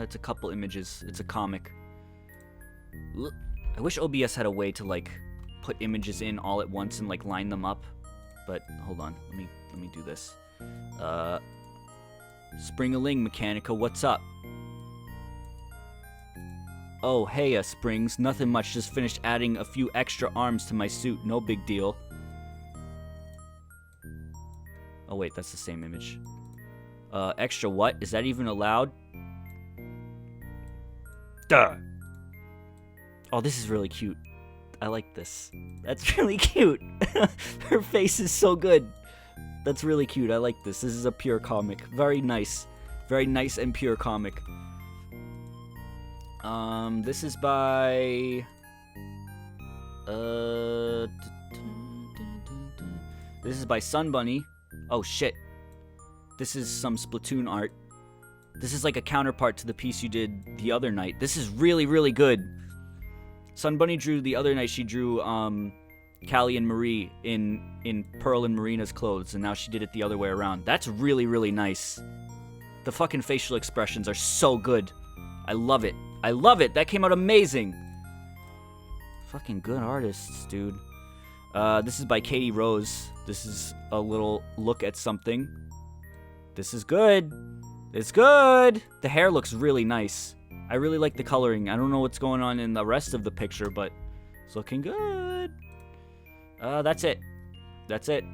It's a couple images. It's a comic. I wish OBS had a way to like put images in all at once and like line them up. But hold on, let me do this. Spring-a-ling, Mechanica, what's up? Oh, hey, Springs. Nothing much, just finished adding a few extra arms to my suit. No big deal. Oh, wait, that's the same image. Extra what? Is that even allowed? Duh! Oh, this is really cute. I like this. That's really cute. Her face is so good. That's really cute. I like this. This is a pure comic. Very nice. Very nice and pure comic. This is by... This is by Sun Bunny. Oh, shit. This is some Splatoon art. This is like a counterpart to the piece you did the other night. This is really, really good. Sun Bunny drew the other night. She drew, Callie and Marie in Pearl and Marina's clothes, and now she did it the other way around. That's really, really nice. The fucking facial expressions are so good. I love it. I love it. That came out amazing. Fucking good artists, dude. This is by Katie Rose. This is a little look at something. This is good. It's good. The hair looks really nice. I really like the coloring. I don't know what's going on in the rest of the picture, but it's looking good. That's it. That's it.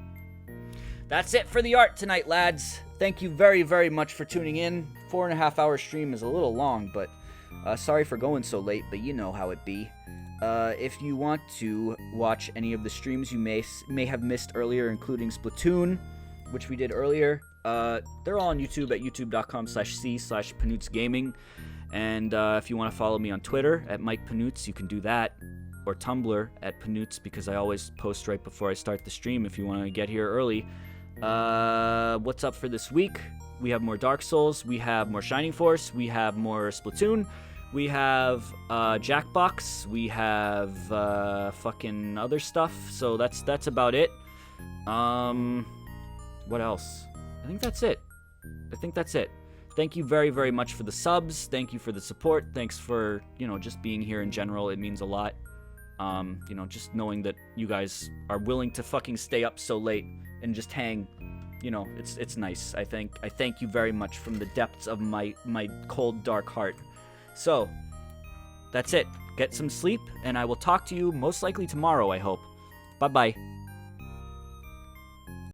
That's it for the art tonight, lads. Thank you very, very much for tuning in. 4.5 hour stream is a little long, but sorry for going so late, but you know how it be. If you want to watch any of the streams you may have missed earlier, including Splatoon, which we did earlier, they're all on YouTube at youtube.com/c/panootsgaming. And if you want to follow me on Twitter at Mike Panoots, you can do that. Or Tumblr at Panoots, because I always post right before I start the stream if you want to get here early. What's up for this week? We have more Dark Souls. We have more Shining Force. We have more Splatoon. We have Jackbox. We have fucking other stuff. So that's about it. What else? I think that's it. Thank you very, very much for the subs. Thank you for the support. Thanks for, just being here in general. It means a lot. Just knowing that you guys are willing to fucking stay up so late and just hang, it's nice. I thank you very much from the depths of my cold, dark heart. So, that's it. Get some sleep, and I will talk to you most likely tomorrow, I hope. Bye-bye.